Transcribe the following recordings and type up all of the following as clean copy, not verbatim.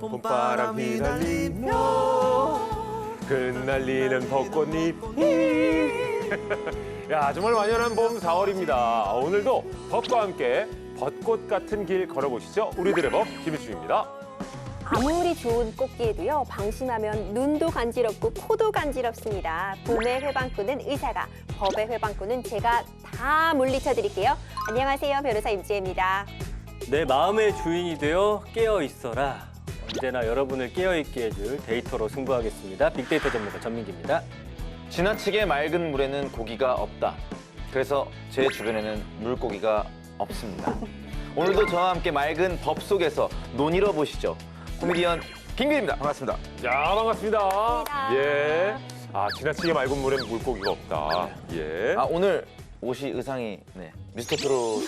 봄바람 휘날리며 흩날리는 벚꽃잎이 야, 정말 완연한 봄 4월입니다. 오늘도 법과 함께 벚꽃 같은 길 걸어보시죠. 우리들의 법 김일중입니다. 아무리 좋은 꽃길도요, 방심하면 눈도 간지럽고 코도 간지럽습니다. 봄의 회방꾼은 의사가, 법의 회방꾼은 제가 다 물리쳐 드릴게요. 안녕하세요, 변호사 임지혜입니다. 내 마음의 주인이 되어 깨어 있어라. 언제나 여러분을 깨어 있게 해줄 데이터로 승부하겠습니다. 빅데이터 전문가 전민기입니다. 지나치게 맑은 물에는 고기가 없다. 그래서 제 주변에는 물고기가 없습니다. 오늘도 저와 함께 맑은 법 속에서 논의러 보시죠. 코미디언 김규입니다. 반갑습니다. 야, 반갑습니다. 반갑습니다. 예. 아, 지나치게 맑은 물엔 물고기가 없다. 예. 오늘 옷이 의상이 미스터 트롯을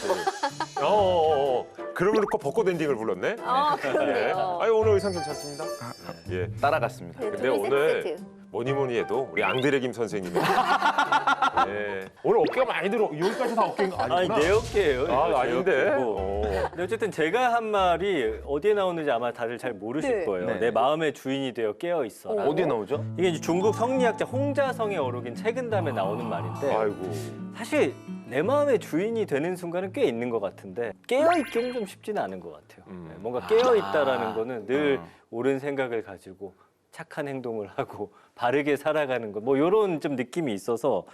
그러면 꼭 벚꽃 엔딩을 불렀네. 그렇네요. 아유, 오늘 의상 괜찮습니다. 예. 따라갔습니다. 네, 근데 둘이 오늘 세트. 뭐니 해도 우리 앙드레 김 선생님이 예. 오늘 어깨가 많이 들어. 여기까지 다 어깨가 아니구나. 아니, 내 어깨예요. 아, 이거 제 아닌데. 어깨고. 근데 어쨌든 제가 한 말이 어디에 나오는지 아마 다들 잘 모르실 네. 거예요. 네. 내 마음의 주인이 되어 깨어 있어라. 어디에 나오죠? 이게 이제 중국 성리학자 홍자성에 어록인 책은담에 나오는 말인데 아이고. 사실 내 마음의 주인이 되는 순간은 꽤 있는 것 같은데 깨어있기는 좀 쉽지는 않은 것 같아요. 네, 뭔가 깨어있다라는 거는 늘 옳은 생각을 가지고 착한 행동을 하고 바르게 살아가는 거 뭐 이런 좀 느낌이 있어서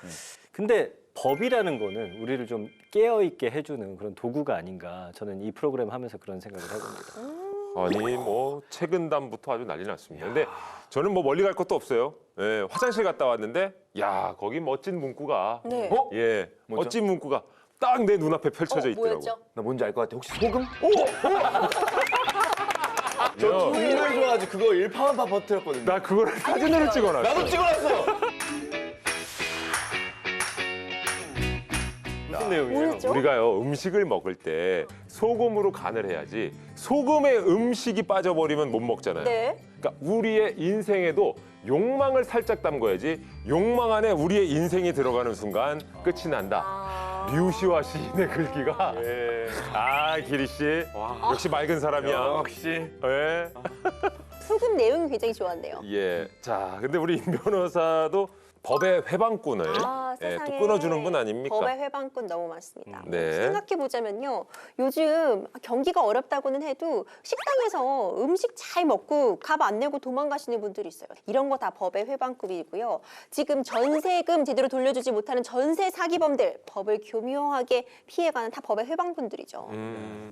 근데 법이라는 거는 우리를 좀 깨어있게 해주는 그런 도구가 아닌가 저는 이 프로그램 하면서 그런 생각을 해봅니다. 아니 뭐 책은담부터 아주 난리 났습니다. 근데 저는 뭐 멀리 갈 것도 없어요. 예, 화장실 갔다 왔는데 야, 거기 멋진 문구가 네. 예, 뭐죠? 멋진 문구가 딱 내 눈앞에 펼쳐져 있더라고. 뭐였죠? 나 뭔지 알 것 같아. 혹시 소금? 저 정말 좋아하지. 그거 일파만파 버틀었거든요. 나 그거를 사진으로 찍어놨어. 나도 찍어놨어. 무슨 내용이에요? 뭐였죠? 우리가요 음식을 먹을 때 소금으로 간을 해야지 소금에 음식이 빠져버리면 못 먹잖아요. 네. 그러니까 우리의 인생에도 욕망을 살짝 담궈야지 욕망 안에 우리의 인생이 들어가는 순간 끝이 난다. 류시와 시인의 글귀가 아, 기리 씨 역시 맑은 사람이야. 역시. 예. 소금 내용이 굉장히 좋았네요. 예. 자, 근데 우리 임 변호사도 법의 회방꾼을 예, 또 세상에 끊어주는 분 아닙니까? 법의 회방꾼 너무 많습니다. 네. 생각해보자면요. 요즘 경기가 어렵다고는 해도 식당에서 음식 잘 먹고 값 안 내고 도망가시는 분들이 있어요. 이런 거 다 법의 회방꾼이고요. 지금 전세금 제대로 돌려주지 못하는 전세 사기범들, 법을 교묘하게 피해가는 다 법의 회방꾼들이죠.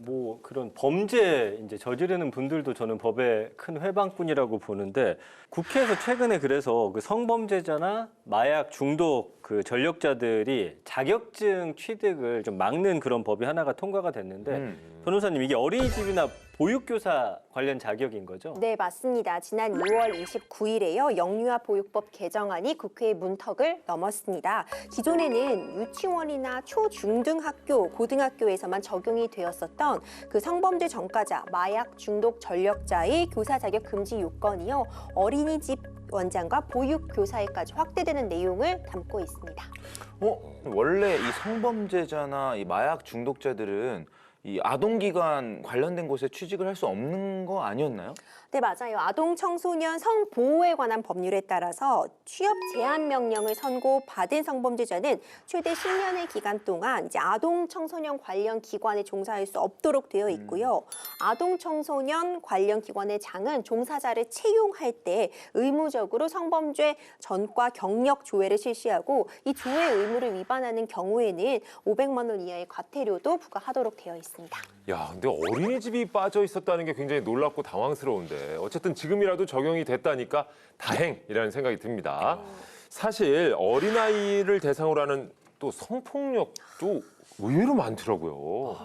뭐 그런 범죄 이제 저지르는 분들도 저는 법의 큰 회방꾼이라고 보는데 국회에서 최근에 그래서 그 성범죄자나 마약 중독 그 전력자들이 자격증 취득을 좀 막는 그런 법이 하나가 통과가 됐는데 변호사님 이게 어린이집이나 보육교사 관련 자격인 거죠? 네, 맞습니다. 지난 2월 29일에요. 영유아 보육법 개정안이 국회의 문턱을 넘었습니다. 기존에는 유치원이나 초중등학교, 고등학교에서만 적용이 되었었던 그 성범죄 전과자, 마약 중독 전력자의 교사 자격 금지 요건이요. 어린이집 원장과 보육교사에까지 확대되는 내용을 담고 있습니다. 원래 이 성범죄자나 이 마약 중독자들은 이 아동기관 관련된 곳에 취직을 할 수 없는 거 아니었나요? 네, 맞아요. 아동 청소년 성보호에 관한 법률에 따라서 취업 제한 명령을 선고받은 성범죄자는 최대 10년의 기간 동안 이제 아동 청소년 관련 기관에 종사할 수 없도록 되어 있고요. 아동 청소년 관련 기관의 장은 종사자를 채용할 때 의무적으로 성범죄 전과 경력 조회를 실시하고 이 조회 의무를 위반하는 경우에는 500만 원 이하의 과태료도 부과하도록 되어 있습니다. 야, 근데 어린이집이 빠져 있었다는 게 굉장히 놀랍고 당황스러운데 어쨌든 지금이라도 적용이 됐다니까 다행이라는 생각이 듭니다. 사실 어린아이를 대상으로 하는 또 성폭력도 의외로 많더라고요.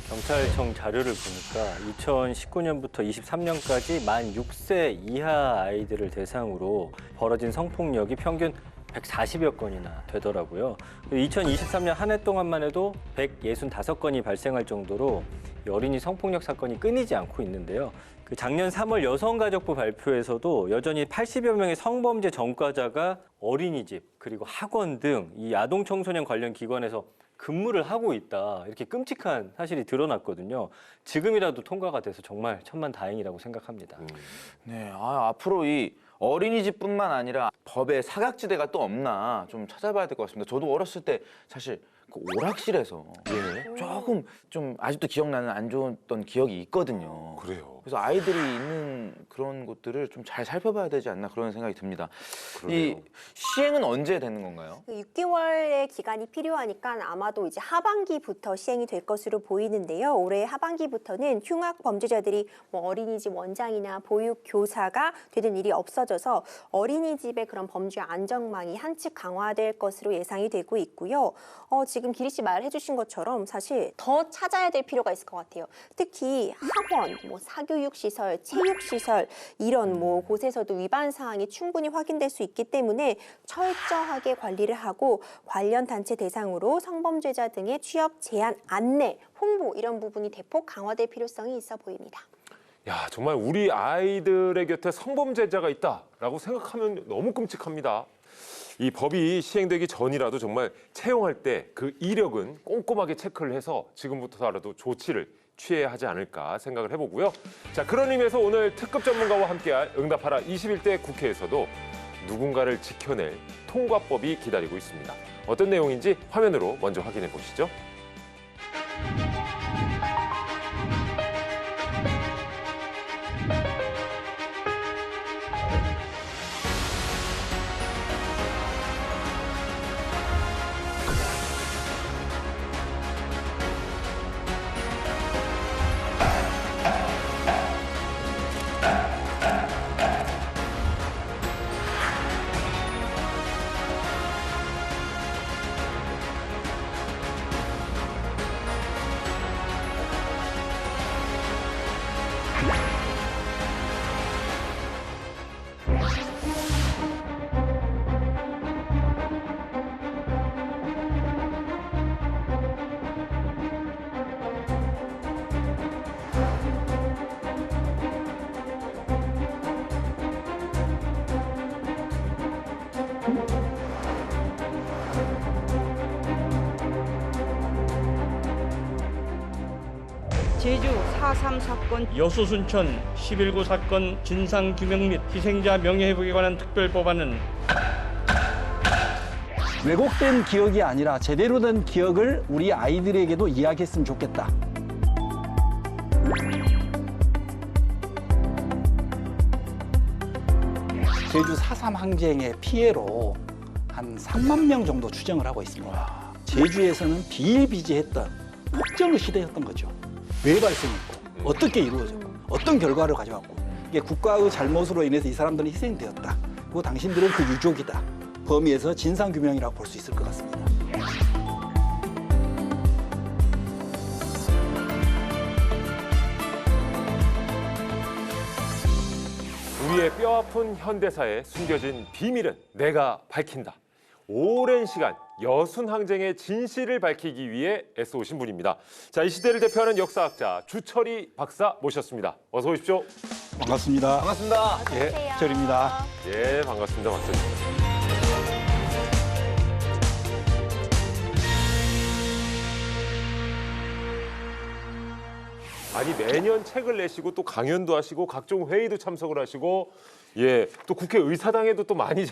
경찰청 자료를 보니까 2019년부터 23년까지 만 6세 이하 아이들을 대상으로 벌어진 성폭력이 평균 140여 건이나 되더라고요. 2023년 한 해 동안만 해도 165건이 발생할 정도로 어린이 성폭력 사건이 끊이지 않고 있는데요. 그 작년 3월 여성가족부 발표에서도 여전히 80여 명의 성범죄 전과자가 어린이집 그리고 학원 등 이 아동 청소년 관련 기관에서 근무를 하고 있다. 이렇게 끔찍한 사실이 드러났거든요. 지금이라도 통과가 돼서 정말 천만다행이라고 생각합니다. 네, 앞으로 이 어린이집뿐만 아니라 법에 사각지대가 또 없나 좀 찾아봐야 될 것 같습니다. 저도 어렸을 때 사실 그 오락실에서 조금 좀 아직도 기억나는 안 좋았던 기억이 있거든요. 그래요. 그래서 아이들이 있는 그런 곳들을 좀 잘 살펴봐야 되지 않나 그런 생각이 듭니다. 그러네요. 이 시행은 언제 되는 건가요? 6개월의 기간이 필요하니까 아마도 이제 하반기부터 시행이 될 것으로 보이는데요. 올해 하반기부터는 흉악 범죄자들이 뭐 어린이집 원장이나 보육 교사가 되는 일이 없어져서 어린이집의 그런 범죄 안전망이 한층 강화될 것으로 예상이 되고 있고요. 지금 기리 씨 말해주신 것처럼 사실 더 찾아야 될 필요가 있을 것 같아요. 특히 학원, 뭐 사교육 시설, 체육 시설 이런 뭐 곳에서도 위반 사항이 충분히 확인될 수 있기 때문에 철저하게 관리를 하고 관련 단체 대상으로 성범죄자 등의 취업 제한 안내, 홍보 이런 부분이 대폭 강화될 필요성이 있어 보입니다. 야, 정말 우리 아이들의 곁에 성범죄자가 있다라고 생각하면 너무 끔찍합니다. 이 법이 시행되기 전이라도 정말 채용할 때 그 이력은 꼼꼼하게 체크를 해서 지금부터라도 조치를 취해야 하지 않을까 생각을 해보고요. 자, 그런 의미에서 오늘 특급 전문가와 함께할 응답하라 21대 국회에서도 누군가를 지켜낼 통과법이 기다리고 있습니다. 어떤 내용인지 화면으로 먼저 확인해 보시죠. 제주 4.3 사건, 여수 순천 11구 사건 진상규명 및 희생자 명예회복에 관한 특별법안은 왜곡된 기억이 아니라 제대로 된 기억을 우리 아이들에게도 이야기했으면 좋겠다. 제주 4.3 항쟁의 피해로 한 3만 명 정도 추정을 하고 있습니다. 제주에서는 비일비재했던 폭정의 시대였던 거죠. 왜 발생했고 어떻게 이루어졌고 어떤 결과를 가져왔고 이게 국가의 잘못으로 인해서 이 사람들은 희생되었다. 그리고 당신들은 그 유족이다. 범위에서 진상규명이라고 볼 수 있을 것 같습니다. 우리의 뼈아픈 현대사에 숨겨진 비밀은 내가 밝힌다. 오랜 시간 여순 항쟁의 진실을 밝히기 위해 애써오신 분입니다. 자, 이 시대를 대표하는 역사학자 주철이 박사 모셨습니다. 어서 오십시오. 반갑습니다. 반갑습니다. 예, 절입니다. 예, 반갑습니다. 박사님. 아니, 매년 책을 내시고 또 강연도 하시고 각종 회의도 참석을 하시고 예, 또 국회 의사당에도 또 많이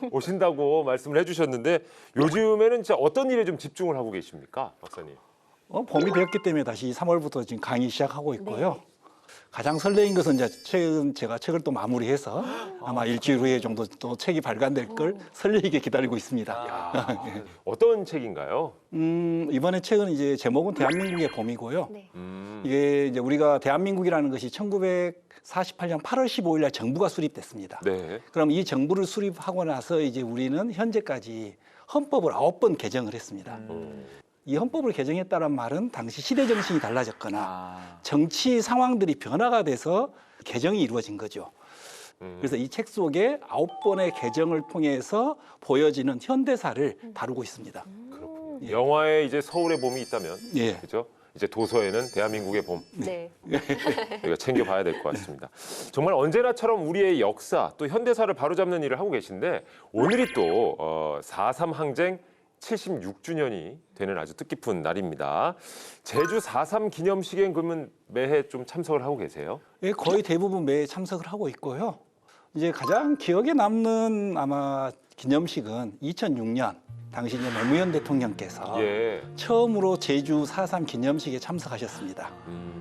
오신다고 말씀을 해주셨는데 요즘에는 진짜 어떤 일에 좀 집중을 하고 계십니까, 박사님? 봄이 되었기 때문에 다시 3월부터 지금 강의 시작하고 있고요. 가장 설레인 것은 이제 최근 제가 책을 또 마무리해서 아마 일주일 후에 정도 또 책이 발간될 걸 설레이게 기다리고 있습니다. 어떤 책인가요? 이번에 책은 이제 제목은 대한민국의 봄이고요. 네. 이게 이제 우리가 대한민국이라는 것이 1948년 8월 15일 날 정부가 수립됐습니다. 네. 그럼 이 정부를 수립하고 나서 이제 우리는 현재까지 헌법을 9번 개정을 했습니다. 이 헌법을 개정했다는 말은 당시 시대 정신이 달라졌거나 정치 상황들이 변화가 돼서 개정이 이루어진 거죠. 그래서 이 책 속에 9번의 개정을 통해서 보여지는 현대사를 다루고 있습니다. 그렇군요. 영화에 이제 서울의 봄이 있다면, 예. 그죠? 이제 도서에는 대한민국의 봄. 네. 우리가 챙겨봐야 될 것 같습니다. 정말 언제나처럼 우리의 역사 또 현대사를 바로잡는 일을 하고 계신데 오늘이 또 4.3 항쟁 76주년이 되는 아주 뜻깊은 날입니다. 제주 4.3 기념식엔 그러면 매해 좀 참석을 하고 계세요? 예, 거의 대부분 매해 참석을 하고 있고요. 이제 가장 기억에 남는 아마 기념식은 2006년 당시 이제 노무현 대통령께서 예. 처음으로 제주 4.3 기념식에 참석하셨습니다.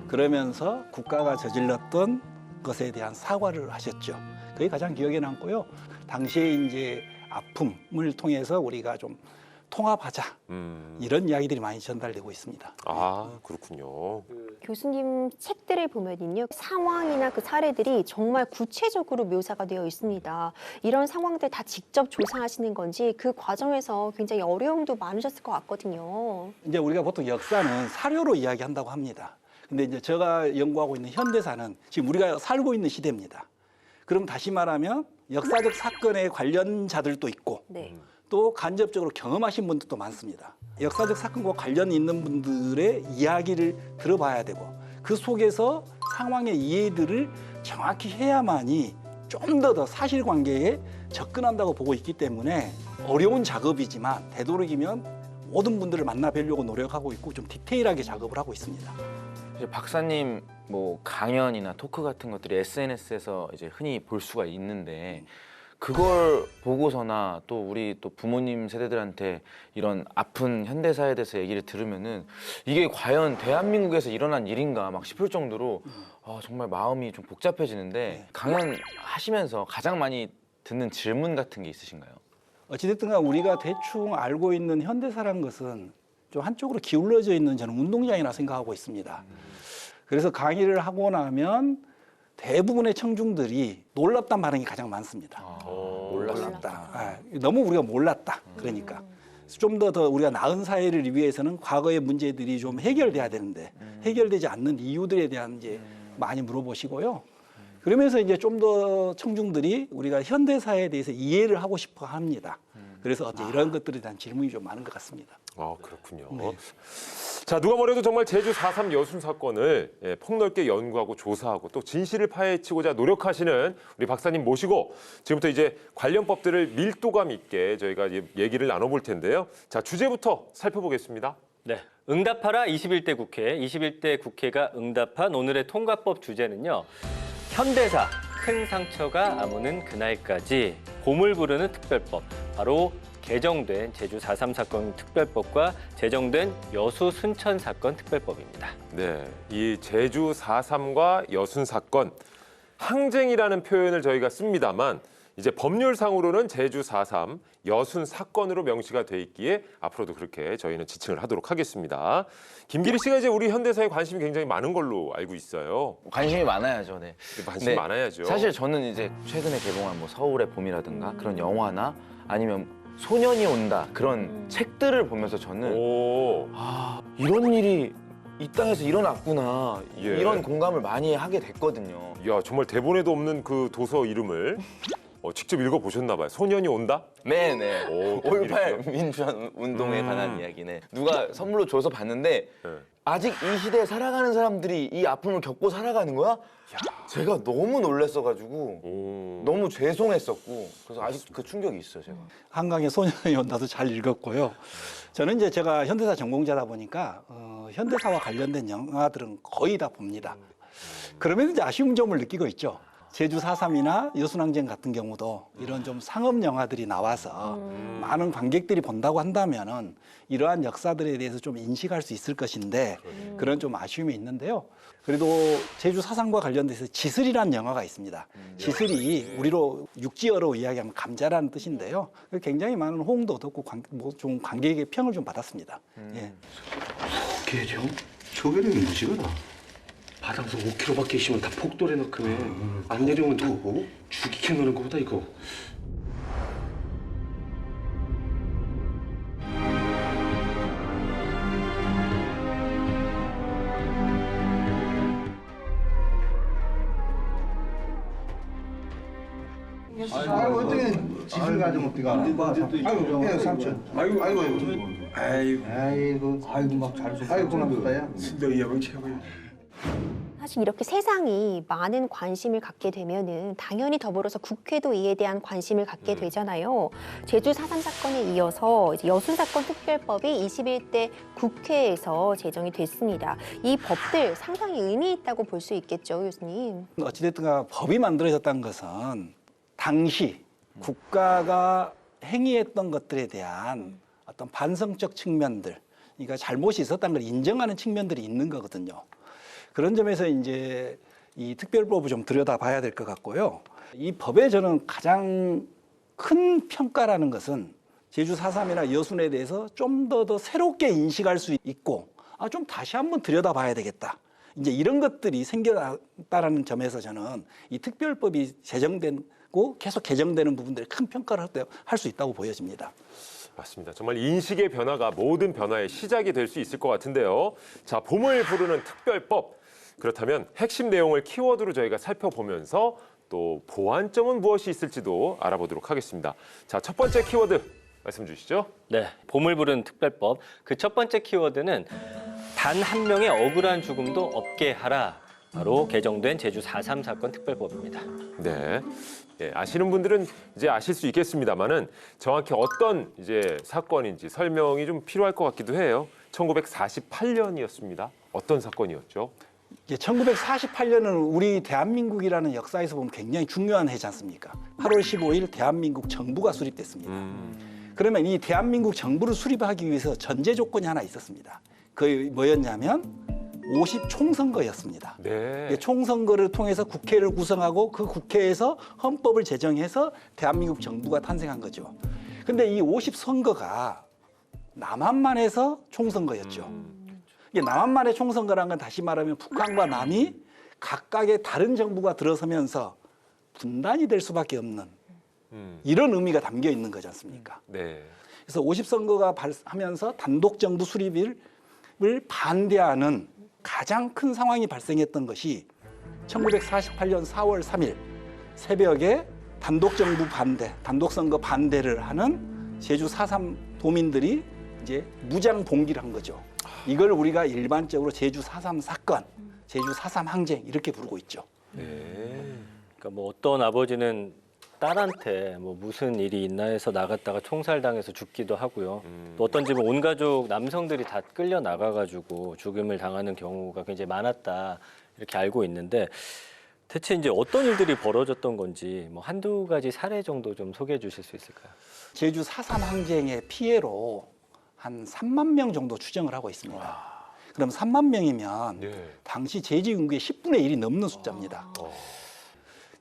그러면서 국가가 저질렀던 것에 대한 사과를 하셨죠. 그게 가장 기억에 남고요. 당시에 이제 아픔을 통해서 우리가 좀 통합하자 이런 이야기들이 많이 전달되고 있습니다. 아, 그렇군요. 교수님 책들을 보면요, 상황이나 그 사례들이 정말 구체적으로 묘사가 되어 있습니다. 이런 상황들 다 직접 조사하시는 건지 그 과정에서 굉장히 어려움도 많으셨을 것 같거든요. 이제 우리가 보통 역사는 사료로 이야기한다고 합니다. 근데 이제 제가 연구하고 있는 현대사는 지금 우리가 살고 있는 시대입니다. 그럼 다시 말하면 역사적 사건에 관련자들도 있고 네. 또 간접적으로 경험하신 분들도 많습니다. 역사적 사건과 관련 있는 분들의 이야기를 들어봐야 되고 그 속에서 상황의 이해들을 정확히 해야만이 좀 더 사실관계에 접근한다고 보고 있기 때문에 어려운 작업이지만 되도록이면 모든 분들을 만나 뵈려고 노력하고 있고 좀 디테일하게 작업을 하고 있습니다. 이제 박사님 뭐 강연이나 토크 같은 것들이 SNS에서 이제 흔히 볼 수가 있는데 그걸 보고서나 또 우리 또 부모님 세대들한테 이런 아픈 현대사에 대해서 얘기를 들으면은 이게 과연 대한민국에서 일어난 일인가 막 싶을 정도로 정말 마음이 좀 복잡해지는데 강연 하시면서 가장 많이 듣는 질문 같은 게 있으신가요? 어찌됐든 간 우리가 대충 알고 있는 현대사라는 것은 좀 한쪽으로 기울어져 있는 저는 운동장이라 생각하고 있습니다. 그래서 강의를 하고 나면 대부분의 청중들이 놀랍다는 반응이 가장 많습니다. 놀랍다. 너무 우리가 몰랐다. 그러니까 좀 더 우리가 나은 사회를 위해서는 과거의 문제들이 좀 해결돼야 되는데 해결되지 않는 이유들에 대한 이제 많이 물어보시고요. 그러면서 이제 좀 더 청중들이 우리가 현대사에 대해서 이해를 하고 싶어 합니다. 그래서 이제 이런 것들에 대한 질문이 좀 많은 것 같습니다. 아, 그렇군요. 네. 자, 누가 뭐래도 정말 제주 4.3 여순 사건을 폭넓게 연구하고 조사하고 또 진실을 파헤치고자 노력하시는 우리 박사님 모시고 지금부터 이제 관련 법들을 밀도감 있게 저희가 얘기를 나눠볼 텐데요. 자, 주제부터 살펴보겠습니다. 네, 응답하라 21대 국회, 21대 국회가 응답한 오늘의 통과법 주제는요. 현대사, 큰 상처가 아무는 그날까지 봄을 부르는 특별법, 바로 개정된 제주 4.3 사건 특별법과 제정된 여수 순천 사건 특별법입니다. 네, 이 제주 4.3과 여순 사건, 항쟁이라는 표현을 저희가 씁니다만 이제 법률상으로는 제주 4.3 여순 사건으로 명시가 돼 있기에 앞으로도 그렇게 저희는 지칭을 하도록 하겠습니다. 김기리 씨가 이제 우리 현대사에 관심이 굉장히 많은 걸로 알고 있어요. 관심이 많아야죠. 네. 관심이 네, 많아야죠. 사실 저는 이제 최근에 개봉한 뭐 서울의 봄이라든가 그런 영화나 아니면 소년이 온다 그런 책들을 보면서 저는 오, 이런 일이 이 땅에서 일어났구나 예. 이런 공감을 많이 하게 됐거든요. 야, 정말 대본에도 없는 그 도서 이름을 직접 읽어보셨나 봐요. 소년이 온다? 네네. 오, 5.18 민주화 운동에 관한 이야기네. 누가 선물로 줘서 봤는데 네. 아직 이 시대에 살아가는 사람들이 이 아픔을 겪고 살아가는 거야? 제가 너무 놀랐어가지고 너무 죄송했었고 그래서 아직 그 충격이 있어요 제가. 한강의 소년이 온다도 잘 읽었고요. 저는 이제 제가 현대사 전공자다 보니까 현대사와 관련된 영화들은 거의 다 봅니다. 그러면 이제 아쉬운 점을 느끼고 있죠. 제주 4.3이나 여순항쟁 같은 경우도 이런 좀 상업 영화들이 나와서 많은 관객들이 본다고 한다면은 이러한 역사들에 대해서 좀 인식할 수 있을 것인데 그런 좀 아쉬움이 있는데요. 그래도 제주 4.3과 관련돼서 지슬이라는 영화가 있습니다. 지슬이 우리로 육지어로 이야기하면 감자라는 뜻인데요. 굉장히 많은 호응도 얻었고 좀 관객의 평을 좀 받았습니다. 예. 개정? 저게는 무지거다. 바닥에서 5km밖에 있으면 다 폭돌해 넣으면 안 내려오면 누구? 죽이게 노는 거보다 이거. 아이고 어떻게 지술 가지고 어디가? 아이고 삼촌. 아이고 아이고 막 잘. 아이고 고맙다야. 진짜 이 형은 최고야. 사실 이렇게 세상이 많은 관심을 갖게 되면은 당연히 더불어서 국회도 이에 대한 관심을 갖게 되잖아요. 제주 4.3 사건에 이어서 이제 여순 사건 특별법이 21대 국회에서 제정이 됐습니다. 이 법들 상당히 의미 있다고 볼 수 있겠죠, 교수님. 어찌됐든 법이 만들어졌다는 것은 당시 국가가 행위했던 것들에 대한 어떤 반성적 측면들, 그러니까 잘못이 있었다는 걸 인정하는 측면들이 있는 거거든요. 그런 점에서 이제 이 특별법을 좀 들여다봐야 될 것 같고요. 이 법에 저는 가장 큰 평가라는 것은 제주 4.3이나 여순에 대해서 좀 더 새롭게 인식할 수 있고, 좀 다시 한번 들여다봐야 되겠다. 이제 이런 것들이 생겼다라는 점에서 저는 이 특별법이 제정되고 계속 개정되는 부분들이 큰 평가를 할 수 있다고 보여집니다. 맞습니다. 정말 인식의 변화가 모든 변화의 시작이 될 수 있을 것 같은데요. 자, 봄을 부르는 특별법. 그렇다면 핵심 내용을 키워드로 저희가 살펴보면서 또 보완점은 무엇이 있을지도 알아보도록 하겠습니다. 자, 첫 번째 키워드 말씀 주시죠. 네, 봄을 부르는 특별법. 그 첫 번째 키워드는 단 한 명의 억울한 죽음도 없게 하라로 개정된 제주 4.3 사건 특별법입니다. 네. 예, 아시는 분들은 이제 아실 수 있겠습니다만은 정확히 어떤 이제 사건인지 설명이 좀 필요할 것 같기도 해요. 1948년이었습니다. 어떤 사건이었죠? 1948년은 우리 대한민국이라는 역사에서 보면 굉장히 중요한 해지 않습니까? 8월 15일 대한민국 정부가 수립됐습니다. 그러면 이 대한민국 정부를 수립하기 위해서 전제 조건이 하나 있었습니다. 그게 뭐였냐면 50총선거였습니다. 네. 총선거를 통해서 국회를 구성하고 그 국회에서 헌법을 제정해서 대한민국 정부가 탄생한 거죠. 근데 이 50선거가 남한만 해서 총선거였죠. 이게 남한만의 총선거라는 건 다시 말하면 북한과 남이 각각의 다른 정부가 들어서면서 분단이 될 수밖에 없는 이런 의미가 담겨 있는 거지 않습니까? 네. 그래서 50선거가 하면서 단독 정부 수립을 반대하는 가장 큰 상황이 발생했던 것이 1948년 4월 3일 새벽에 단독 정부 반대, 단독 선거 반대를 하는 제주 4.3 도민들이 이제 무장 봉기를 한 거죠. 이걸 우리가 일반적으로 제주 4.3 사건, 제주 4.3 항쟁 이렇게 부르고 있죠. 네. 그러니까 뭐 어떤 아버지는 딸한테 뭐 무슨 일이 있나 해서 나갔다가 총살당해서 죽기도 하고요. 또 어떤 집은 온 가족 남성들이 다 끌려 나가가지고 죽음을 당하는 경우가 굉장히 많았다 이렇게 알고 있는데 대체 이제 어떤 일들이 벌어졌던 건지 뭐 한두 가지 사례 정도 좀 소개해 주실 수 있을까요? 제주 4.3 항쟁의 피해로 한 3만 명 정도 추정을 하고 있습니다. 그럼 3만 명이면 네. 당시 제주 인구의 10분의 1이 넘는 숫자입니다.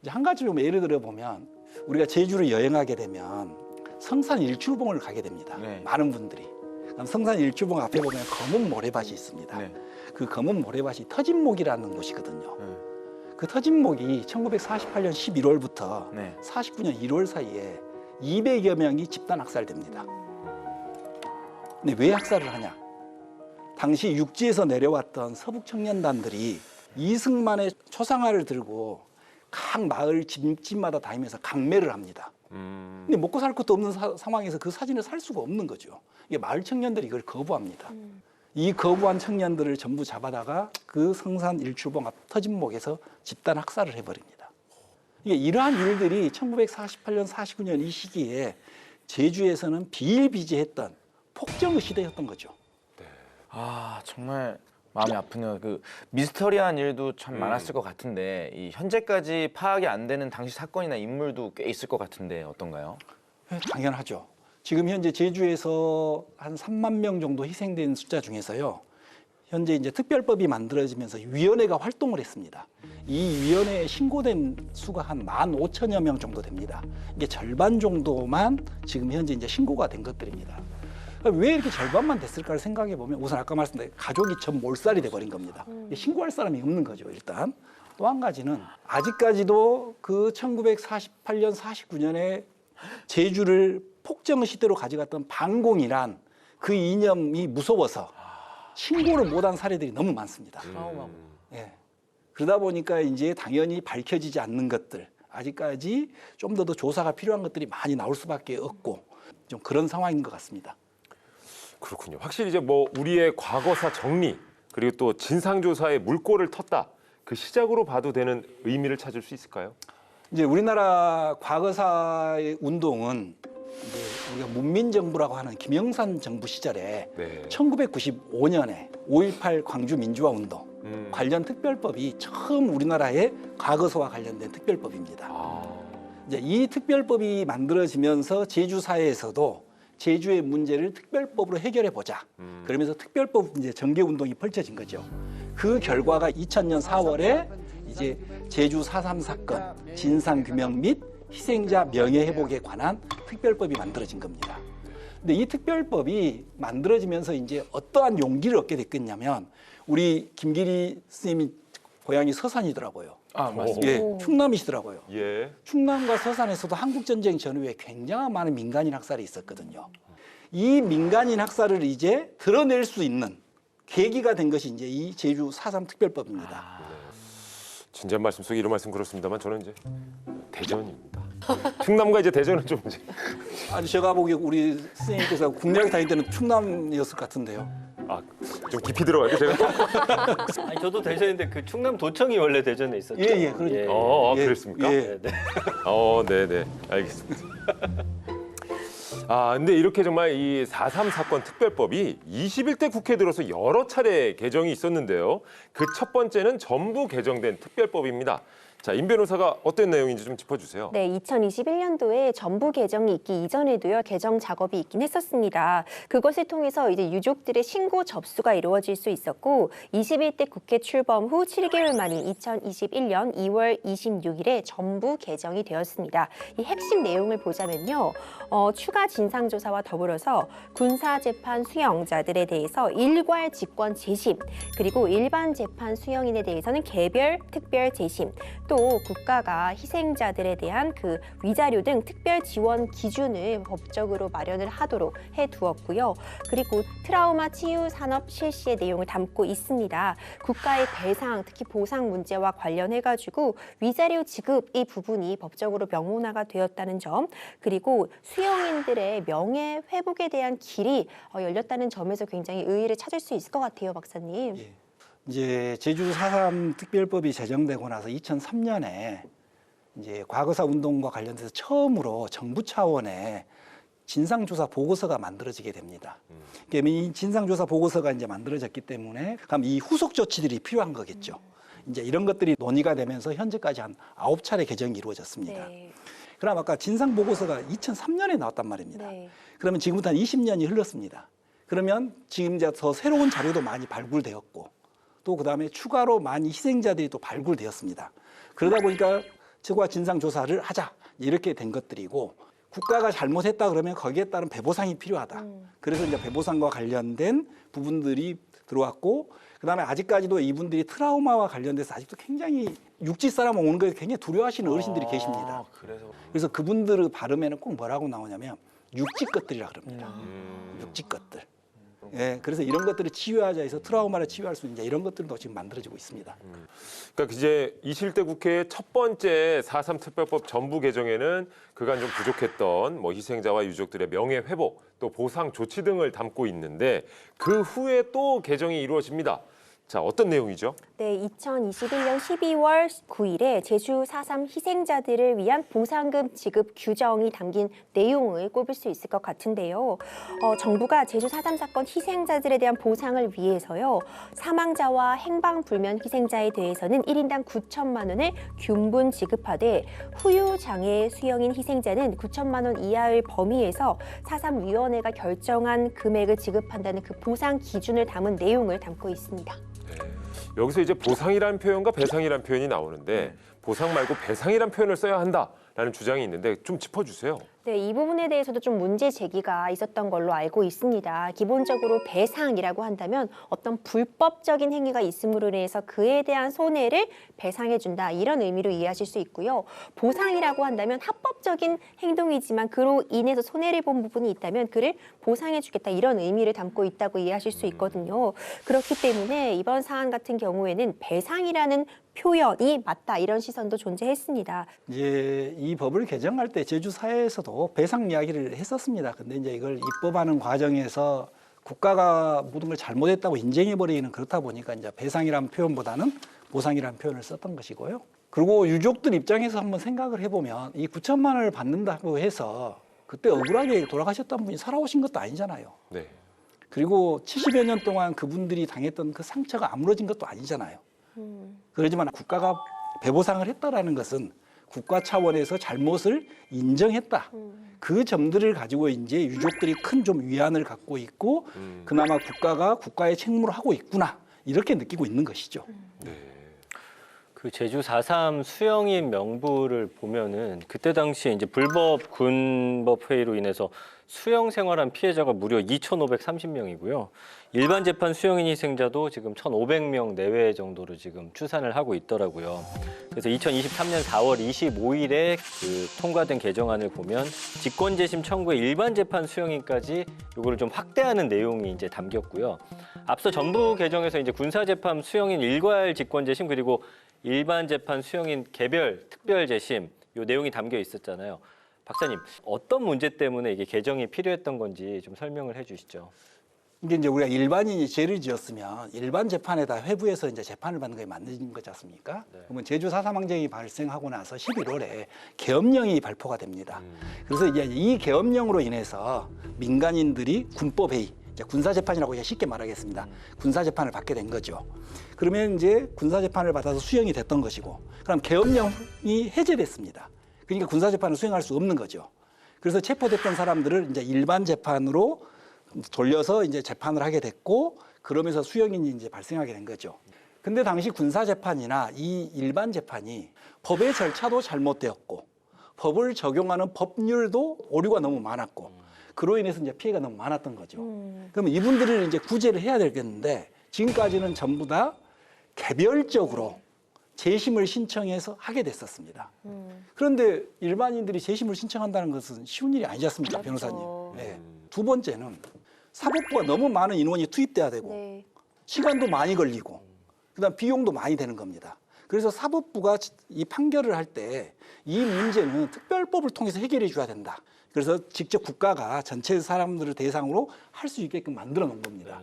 이제 한 가지 좀 예를 들어 보면 우리가 제주를 여행하게 되면 성산 일출봉을 가게 됩니다. 네. 많은 분들이. 그럼 성산 일출봉 앞에 보면 검은 모래밭이 있습니다. 네. 그 검은 모래밭이 터진목이라는 곳이거든요. 그 터진목이 1948년 11월부터 네. 49년 1월 사이에 200여 명이 집단 학살됩니다. 근데 왜 학살을 하냐? 당시 육지에서 내려왔던 서북 청년단들이 이승만의 초상화를 들고 각 마을 집집마다 다니면서 강매를 합니다. 근데 먹고 살 것도 없는 상황에서 그 사진을 살 수가 없는 거죠. 이게 마을 청년들이 이걸 거부합니다. 이 거부한 청년들을 전부 잡아다가 그 성산 일출봉 앞 터진목에서 집단 학살을 해버립니다. 이게 이러한 일들이 1948년, 49년 이 시기에 제주에서는 비일비재했던 폭정의 시대였던 거죠. 아, 정말 마음이 아프네요. 그 미스터리한 일도 참 많았을 것 같은데 이 현재까지 파악이 안 되는 당시 사건이나 인물도 꽤 있을 것 같은데 어떤가요? 당연하죠. 지금 현재 제주에서 한 3만 명 정도 희생된 숫자 중에서요. 현재 이제 특별법이 만들어지면서 위원회가 활동을 했습니다. 이 위원회에 신고된 수가 한 15,000여 명 정도 됩니다. 이게 절반 정도만 지금 현재 이제 신고가 된 것들입니다. 왜 이렇게 절반만 됐을까를 생각해 보면 우선 아까 말씀드린 가족이 전 몰살이 돼버린 겁니다. 신고할 사람이 없는 거죠, 일단. 또 한 가지는 아직까지도 그 1948년, 49년에 제주를 폭정 시대로 가져갔던 반공이란 그 이념이 무서워서 신고를 못한 사례들이 너무 많습니다. 예. 그러다 보니까 이제 당연히 밝혀지지 않는 것들, 아직까지 좀 더 조사가 필요한 것들이 많이 나올 수밖에 없고 좀 그런 상황인 것 같습니다. 그렇군요. 확실히 이제 뭐 우리의 과거사 정리 그리고 또 진상조사의 물꼬를 텄다. 그 시작으로 봐도 되는 의미를 찾을 수 있을까요? 이제 우리나라 과거사의 운동은 이제 우리가 문민정부라고 하는 김영삼 정부 시절에 네. 1995년에 5.18 광주 민주화 운동 관련 특별법이 처음 우리나라의 과거사와 관련된 특별법입니다. 이제 이 특별법이 만들어지면서 제주 사회에서도 제주의 문제를 특별법으로 해결해 보자. 그러면서 특별법 이제 정개 운동이 펼쳐진 거죠. 그 결과가 2000년 4월에 이제 제주 4.3 사건 진상 규명 및 희생자 명예 회복에 관한 특별법이 만들어진 겁니다. 근데 이 특별법이 만들어지면서 이제 어떠한 용기를 얻게 됐겠냐면 우리 김기리 스님이 고향이 서산이더라고요. 아, 맞습니다. 예, 충남이시더라고요. 예. 충남과 서산에서도 한국전쟁 전후에 굉장히 많은 민간인 학살이 있었거든요. 이 민간인 학살을 이제 드러낼 수 있는 계기가 된 것이 이제 이 제주 4.3 특별법입니다. 진지한 말씀 속에 이런 말씀 그렇습니다만 저는 이제 대전입니다. 충남과 이제 대전은 좀 이제 아니 제가 보기에 우리 선생님께서 국내학 다닐 때는 충남이었을 것 같은데요. 좀 깊이 들어가야 돼 제가. 아니, 저도 대전인데 그 충남도청이 원래 대전에 있었죠. 예, 그러니까. 예, 그랬습니까? 예. 네. 네네. 알겠습니다. 근데 이렇게 정말 이 4.3 사건 특별법이 21대 국회에 들어서 여러 차례 개정이 있었는데요. 그 첫 번째는 전부 개정된 특별법입니다. 자, 임 변호사가 어떤 내용인지 좀 짚어주세요. 네, 2021년도에 전부 개정이 있기 이전에도요, 개정 작업이 있긴 했었습니다. 그것을 통해서 이제 유족들의 신고 접수가 이루어질 수 있었고, 21대 국회 출범 후 7개월 만인 2021년 2월 26일에 전부 개정이 되었습니다. 이 핵심 내용을 보자면요, 추가 진상조사와 더불어서 군사재판 수용자들에 대해서 일괄 직권 재심, 그리고 일반 재판 수용인에 대해서는 개별 특별 재심, 또 국가가 희생자들에 대한 그 위자료 등 특별 지원 기준을 법적으로 마련을 하도록 해두었고요. 그리고 트라우마 치유 산업 실시의 내용을 담고 있습니다. 국가의 배상, 특히 보상 문제와 관련해가지고 위자료 지급 이 부분이 법적으로 명문화가 되었다는 점, 그리고 수용인들의 명예 회복에 대한 길이 열렸다는 점에서 굉장히 의의를 찾을 수 있을 것 같아요, 박사님. 예. 이제 제주 4.3 특별법이 제정되고 나서 2003년에 이제 과거사 운동과 관련돼서 처음으로 정부 차원의 진상조사 보고서가 만들어지게 됩니다. 그러면 이 진상조사 보고서가 이제 만들어졌기 때문에 그럼 이 후속 조치들이 필요한 거겠죠. 이제 이런 것들이 논의가 되면서 현재까지 한 9차례 개정이 이루어졌습니다. 네. 그럼 아까 진상 보고서가 2003년에 나왔단 말입니다. 네. 그러면 지금부터 한 20년이 흘렀습니다. 그러면 지금 이제 더 새로운 자료도 많이 발굴되었고 또 그다음에 추가로 많이 희생자들이 또 발굴되었습니다. 그러다 보니까 최고화 진상조사를 하자 이렇게 된 것들이고 국가가 잘못했다 그러면 거기에 따른 배보상이 필요하다. 그래서 이제 배보상과 관련된 부분들이 들어왔고 그다음에 아직까지도 이분들이 트라우마와 관련돼서 아직도 굉장히 육지 사람 오는 걸 굉장히 두려워하시는 어르신들이 계십니다. 그래서 그분들의 발음에는 꼭 뭐라고 나오냐면 육지 것들이라 그럽니다. 육지 것들. 예, 그래서 이런 것들을 치유하자 해서 트라우마를 치유할 수 있는 이런 것들도 지금 만들어지고 있습니다. 그러니까 이제 21대 국회의 첫 번째 4.3 특별법 전부 개정에는 그간 좀 부족했던 뭐 희생자와 유족들의 명예 회복, 또 보상 조치 등을 담고 있는데 그 후에 또 개정이 이루어집니다. 자, 어떤 내용이죠? 네, 2021년 12월 9일에 제주 4.3 희생자들을 위한 보상금 지급 규정이 담긴 내용을 꼽을 수 있을 것 같은데요. 정부가 제주 4.3 사건 희생자들에 대한 보상을 위해서요. 사망자와 행방불명 희생자에 대해서는 1인당 9천만 원을 균분 지급하되 후유장애 수용인 희생자는 9천만 원 이하의 범위에서 4.3 위원회가 결정한 금액을 지급한다는 그 보상 기준을 담은 내용을 담고 있습니다. 여기서 이제 보상이라는 표현과 배상이라는 표현이 나오는데 보상 말고 배상이라는 표현을 써야 한다라는 주장이 있는데 좀 짚어주세요. 네, 이 부분에 대해서도 좀 문제 제기가 있었던 걸로 알고 있습니다. 기본적으로 배상이라고 한다면 어떤 불법적인 행위가 있음으로 인해서 그에 대한 손해를 배상해준다 이런 의미로 이해하실 수 있고요. 보상이라고 한다면 합법적인 행동이지만 그로 인해서 손해를 본 부분이 있다면 그를 보상해주겠다 이런 의미를 담고 있다고 이해하실 수 있거든요. 그렇기 때문에 이번 사안 같은 경우에는 배상이라는 표현이 맞다 이런 시선도 존재했습니다. 이제 이 법을 개정할 때 제주 사회에서도 배상 이야기를 했었습니다. 근데 이제 이걸 입법하는 과정에서 국가가 모든 걸 잘못했다고 인정해버리기는 그렇다 보니까 이제 배상이라는 표현보다는 보상이라는 표현을 썼던 것이고요. 그리고 유족들 입장에서 한번 생각을 해보면 이 9천만 원을 받는다고 해서 그때 억울하게 돌아가셨던 분이 살아오신 것도 아니잖아요. 네. 그리고 70여 년 동안 그분들이 당했던 그 상처가 아물어진 것도 아니잖아요. 그러지만 국가가 배보상을 했다라는 것은 국가 차원에서 잘못을 인정했다. 그 점들을 가지고 이제 유족들이 큰 좀 위안을 갖고 있고 그나마 국가가 국가의 책무를 하고 있구나 이렇게 느끼고 있는 것이죠. 그 제주 4.3 수영인 명부를 보면은 그때 당시에 이제 불법 군법 회의로 인해서 수영 생활한 피해자가 무려 2,530명이고요. 일반 재판 수영인 희생자도 지금 1,500명 내외 정도로 지금 추산을 하고 있더라고요. 그래서 2023년 4월 25일에 그 통과된 개정안을 보면 직권재심 청구에 일반 재판 수영인까지 요거를 좀 확대하는 내용이 이제 담겼고요. 앞서 전부 개정에서 이제 군사재판 수영인 일괄 직권재심 그리고 일반 재판 수영인 개별 특별 재심 요 내용이 담겨 있었잖아요. 박사님, 어떤 문제 때문에 이게 개정이 필요했던 건지 좀 설명을 해주시죠. 이게 이제 우리가 일반인이 죄를 지었으면 일반 재판에다 회부해서 이제 재판을 받는 게 맞는 거지 않습니까? 네. 그러면 제주 4.3 항쟁이 발생하고 나서 11월에 계엄령이 발표가 됩니다. 그래서 이제 이 계엄령으로 인해서 민간인들이 군법회의, 군사재판이라고 쉽게 말하겠습니다. 군사재판을 받게 된 거죠. 그러면 이제 군사재판을 받아서 수용이 됐던 것이고, 그럼 계엄령이 해제됐습니다. 그러니까 군사재판을 수행할 수 없는 거죠. 그래서 체포됐던 사람들을 이제 일반 재판으로 돌려서 이제 재판을 하게 됐고, 그러면서 수용인이 이제 발생하게 된 거죠. 근데 당시 군사재판이나 이 일반 재판이 법의 절차도 잘못되었고, 법을 적용하는 법률도 오류가 너무 많았고, 그로 인해서 이제 피해가 너무 많았던 거죠. 그러면 이분들을 이제 구제를 해야 되겠는데, 지금까지는 전부 다 개별적으로 재심을 신청해서 하게 됐었습니다. 그런데 일반인들이 재심을 신청한다는 것은 쉬운 일이 아니지 않습니까, 그렇죠. 변호사님? 네. 두 번째는 사법부가 너무 많은 인원이 투입돼야 되고 네. 시간도 많이 걸리고 그다음 비용도 많이 되는 겁니다. 그래서 사법부가 이 판결을 할 때 이 문제는 특별법을 통해서 해결해 줘야 된다. 그래서 직접 국가가 전체 사람들을 대상으로 할 수 있게끔 만들어 놓은 겁니다.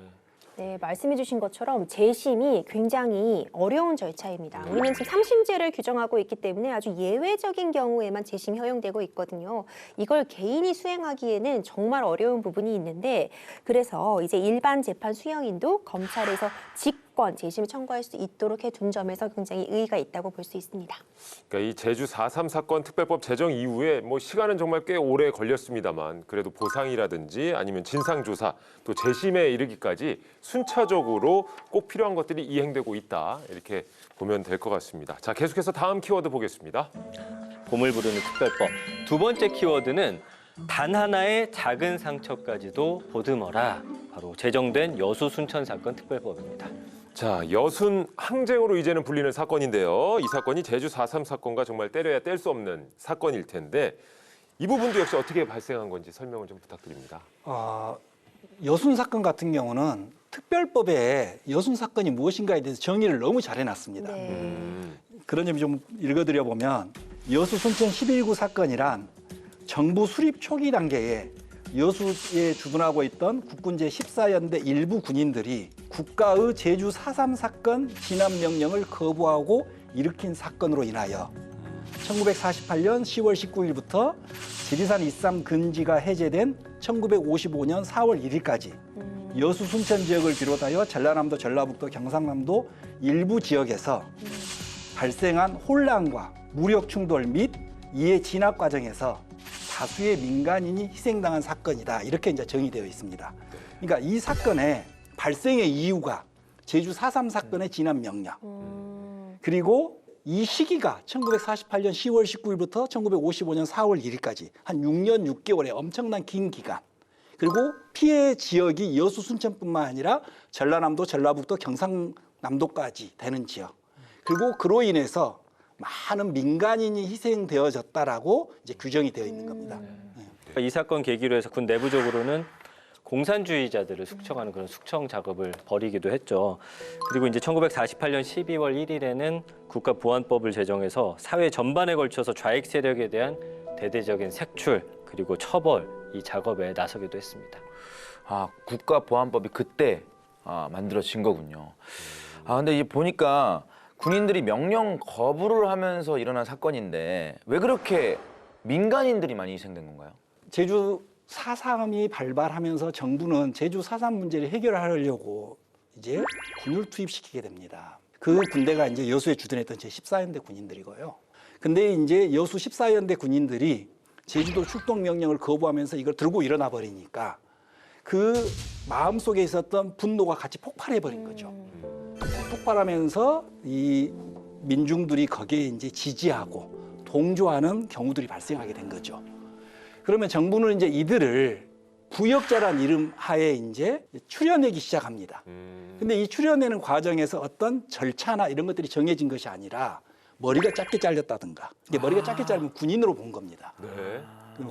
네, 말씀해 주신 것처럼 재심이 굉장히 어려운 절차입니다. 우리는 지금 3심제를 규정하고 있기 때문에 아주 예외적인 경우에만 재심이 허용되고 있거든요. 이걸 개인이 수행하기에는 정말 어려운 부분이 있는데, 그래서 이제 일반 재판 수용인도 검찰에서 직권 재심을 청구할 수 있도록 해둔 점에서 굉장히 의의가 있다고 볼 수 있습니다. 그러니까 이 제주 4.3 사건 특별법 제정 이후에 뭐 시간은 정말 꽤 오래 걸렸습니다만 그래도 보상이라든지 아니면 진상조사 또 재심에 이르기까지 순차적으로 꼭 필요한 것들이 이행되고 있다 이렇게 보면 될 것 같습니다. 자, 계속해서 다음 키워드 보겠습니다. 봄을 부르는 특별법. 두 번째 키워드는 단 하나의 작은 상처까지도 보듬어라. 바로 제정된 여수 순천 사건 특별법입니다. 자, 여순 항쟁으로 이제는 불리는 사건인데요. 이 사건이 제주 4.3 사건과 정말 때려야 뗄 수 없는 사건일 텐데 이 부분도 역시 어떻게 발생한 건지 설명을 좀 부탁드립니다. 여순 사건 같은 경우는 특별법에 여순 사건이 무엇인가에 대해서 정의를 너무 잘 해놨습니다. 네. 그런 점 좀 읽어드려 보면 여수 순천 11구 사건이란 정부 수립 초기 단계에 여수에 주둔하고 있던 국군 제14연대 일부 군인들이 국가의 제주 4.3 사건 진압 명령을 거부하고 일으킨 사건으로 인하여 1948년 10월 19일부터 지리산 이쌈 금지가 해제된 1955년 4월 1일까지 여수 순천 지역을 비롯하여 전라남도, 전라북도, 경상남도 일부 지역에서 발생한 혼란과 무력 충돌 및 이해 진압 과정에서 다수의 민간인이 희생당한 사건이다. 이렇게 이제 정의되어 있습니다. 그러니까 이 사건의 발생의 이유가 제주 4.3 사건의 진압 명령. 그리고 이 시기가 1948년 10월 19일부터 1955년 4월 1일까지 한 6년 6개월의 엄청난 긴 기간. 그리고 피해 지역이 여수 순천뿐만 아니라 전라남도, 전라북도, 경상남도까지 되는 지역. 그리고 그로 인해서 많은 민간인이 희생되어졌다라고 이제 규정이 되어 있는 겁니다. 이 사건 계기로 해서 군 내부적으로는 공산주의자들을 숙청하는 그런 숙청 작업을 벌이기도 했죠. 그리고 이제 1948년 12월 1일에는 국가보안법을 제정해서 사회 전반에 걸쳐서 좌익 세력에 대한 대대적인 색출 그리고 처벌 이 작업에 나서기도 했습니다. 국가보안법이 그때 만들어진 거군요. 근데 이제 보니까 군인들이 명령 거부를 하면서 일어난 사건인데 왜 그렇게 민간인들이 많이 희생된 건가요? 제주 4.3이 발발하면서 정부는 제주 4.3 문제를 해결하려고 이제 군을 투입시키게 됩니다. 그 군대가 이제 여수에 주둔했던 제14연대 군인들이고요. 근데 이제 여수 14연대 군인들이 제주도 출동 명령을 거부하면서 이걸 들고 일어나 버리니까 그 마음속에 있었던 분노가 같이 폭발해 버린 거죠. 폭발하면서 이 민중들이 거기에 이제 지지하고 동조하는 경우들이 발생하게 된 거죠. 그러면 정부는 이제 이들을 부역자란 이름 하에 이제 추려내기 시작합니다. 근데 이 추려내는 과정에서 어떤 절차나 이런 것들이 정해진 것이 아니라 머리가 짧게 잘렸다든가, 이게 머리가 짧게 자르면 군인으로 본 겁니다. 네.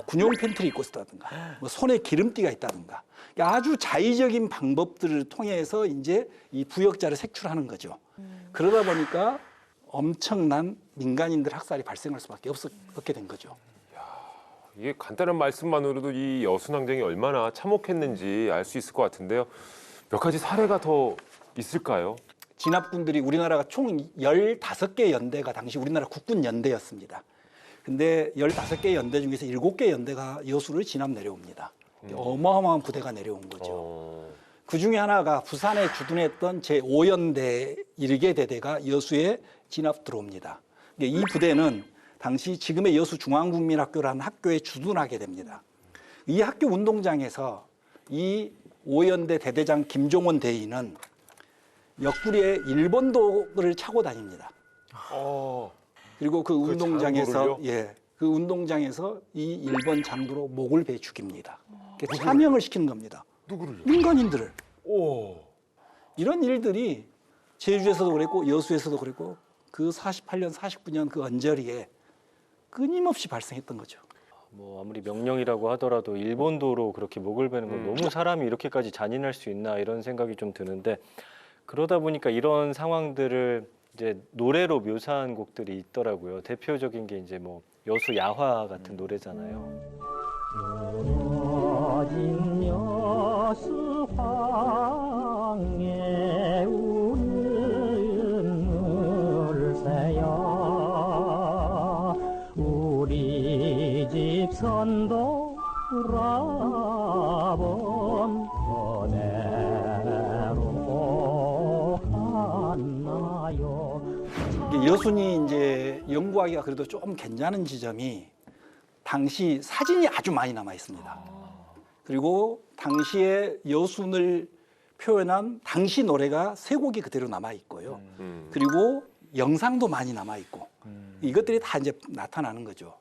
군용 팬티를 입고 있었다든가, 뭐 손에 기름띠가 있다든가, 그러니까 아주 자의적인 방법들을 통해서 이제 이 부역자를 색출하는 거죠. 그러다 보니까 엄청난 민간인들 학살이 발생할 수밖에 없게 된 거죠. 이게 간단한 말씀만으로도 이 여순항쟁이 얼마나 참혹했는지 알 수 있을 것 같은데요. 몇 가지 사례가 더 있을까요? 진압군들이 우리나라가 총 15개 연대가 당시 우리나라 국군 연대였습니다. 근데 15개 연대 중에서 7개 연대가 여수를 진압 내려옵니다. 어마어마한 부대가 내려온 거죠. 그 중에 하나가 부산에 주둔했던 제5연대 1개 대대가 여수에 진압 들어옵니다. 이 부대는 당시 지금의 여수중앙국민학교라는 학교에 주둔하게 됩니다. 이 학교 운동장에서 이 5연대 대대장 김종원 대위는 옆구리에 일본도를 차고 다닙니다. 그리고 그 운동장에서 그 운동장에서 이 일본 장도로 목을 베 죽입니다. 사명을 시키는 겁니다. 누구를요? 민간인들을. 이런 일들이 제주에서도 그랬고 여수에서도 그랬고 그 48년, 49년 그 언저리에 끊임없이 발생했던 거죠. 뭐 아무리 명령이라고 하더라도 일본도로 그렇게 목을 베는 건 너무 사람이 이렇게까지 잔인할 수 있나 이런 생각이 좀 드는데 그러다 보니까 이런 상황들을 이제 노래로 묘사한 곡들이 있더라고요. 대표적인 게 이제 뭐 여수 야화 같은 노래잖아요. 무너진 여수항에 우는 물새야 우리 집 선도 돌아본 그대로 갔나요. 여순이 이제 연구하기가 그래도 좀 괜찮은 지점이 당시 사진이 아주 많이 남아 있습니다. 그리고 당시에 여순을 표현한 당시 노래가 3곡이 그대로 남아 있고요. 그리고 영상도 많이 남아 있고 이것들이 다 이제 나타나는 거죠.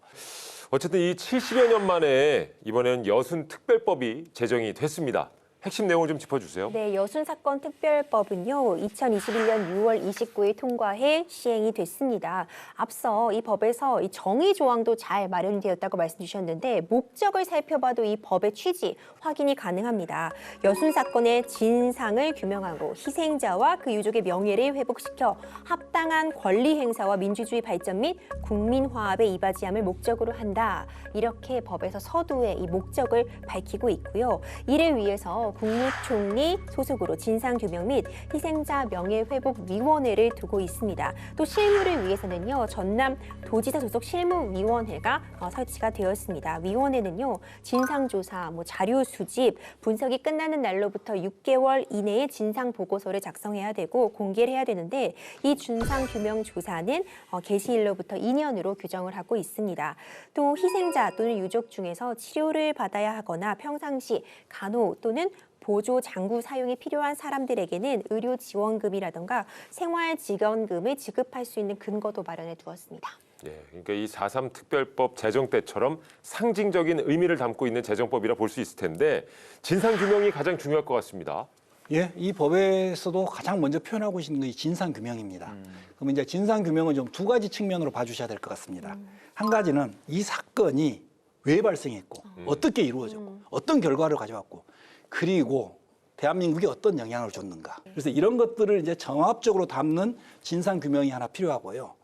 어쨌든 이 70여 년 만에 이번엔 여순 특별법이 제정이 됐습니다. 핵심 내용을 좀 짚어주세요. 네, 여순사건 특별법은요, 2021년 6월 29일 통과해 시행이 됐습니다. 앞서 이 법에서 이 정의 조항도 잘 마련되었다고 말씀 주셨는데 목적을 살펴봐도 이 법의 취지 확인이 가능합니다. 여순사건의 진상을 규명하고 희생자와 그 유족의 명예를 회복시켜 합당한 권리 행사와 민주주의 발전 및 국민 화합에 이바지함을 목적으로 한다. 이렇게 법에서 서두에 이 목적을 밝히고 있고요. 이를 위해서 국무총리 소속으로 진상규명 및 희생자 명예회복위원회를 두고 있습니다. 또 실무를 위해서는요, 전남 도지사 소속 실무위원회가 설치가 되었습니다. 위원회는요, 진상조사, 자료 수집, 분석이 끝나는 날로부터 6개월 이내에 진상보고서를 작성해야 되고 공개를 해야 되는데 이 진상규명조사는 개시일로부터 2년으로 규정을 하고 있습니다. 또 희생자 또는 유족 중에서 치료를 받아야 하거나 평상시 간호 또는 보조 장구 사용이 필요한 사람들에게는 의료 지원금이라든가 생활지원금을 지급할 수 있는 근거도 마련해 두었습니다. 예, 그러니까 이 4.3 특별법 제정 때처럼 상징적인 의미를 담고 있는 제정법이라 볼 수 있을 텐데 진상규명이 가장 중요할 것 같습니다. 예, 이 법에서도 가장 먼저 표현하고 있는 게 진상규명입니다. 그럼 이제 진상규명은 좀 2가지 측면으로 봐주셔야 될 것 같습니다. 한 가지는 이 사건이 왜 발생했고 어떻게 이루어졌고 어떤 결과를 가져왔고 그리고 대한민국에 어떤 영향을 줬는가. 그래서 이런 것들을 이제 종합적으로 담는 진상규명이 하나 필요하고요.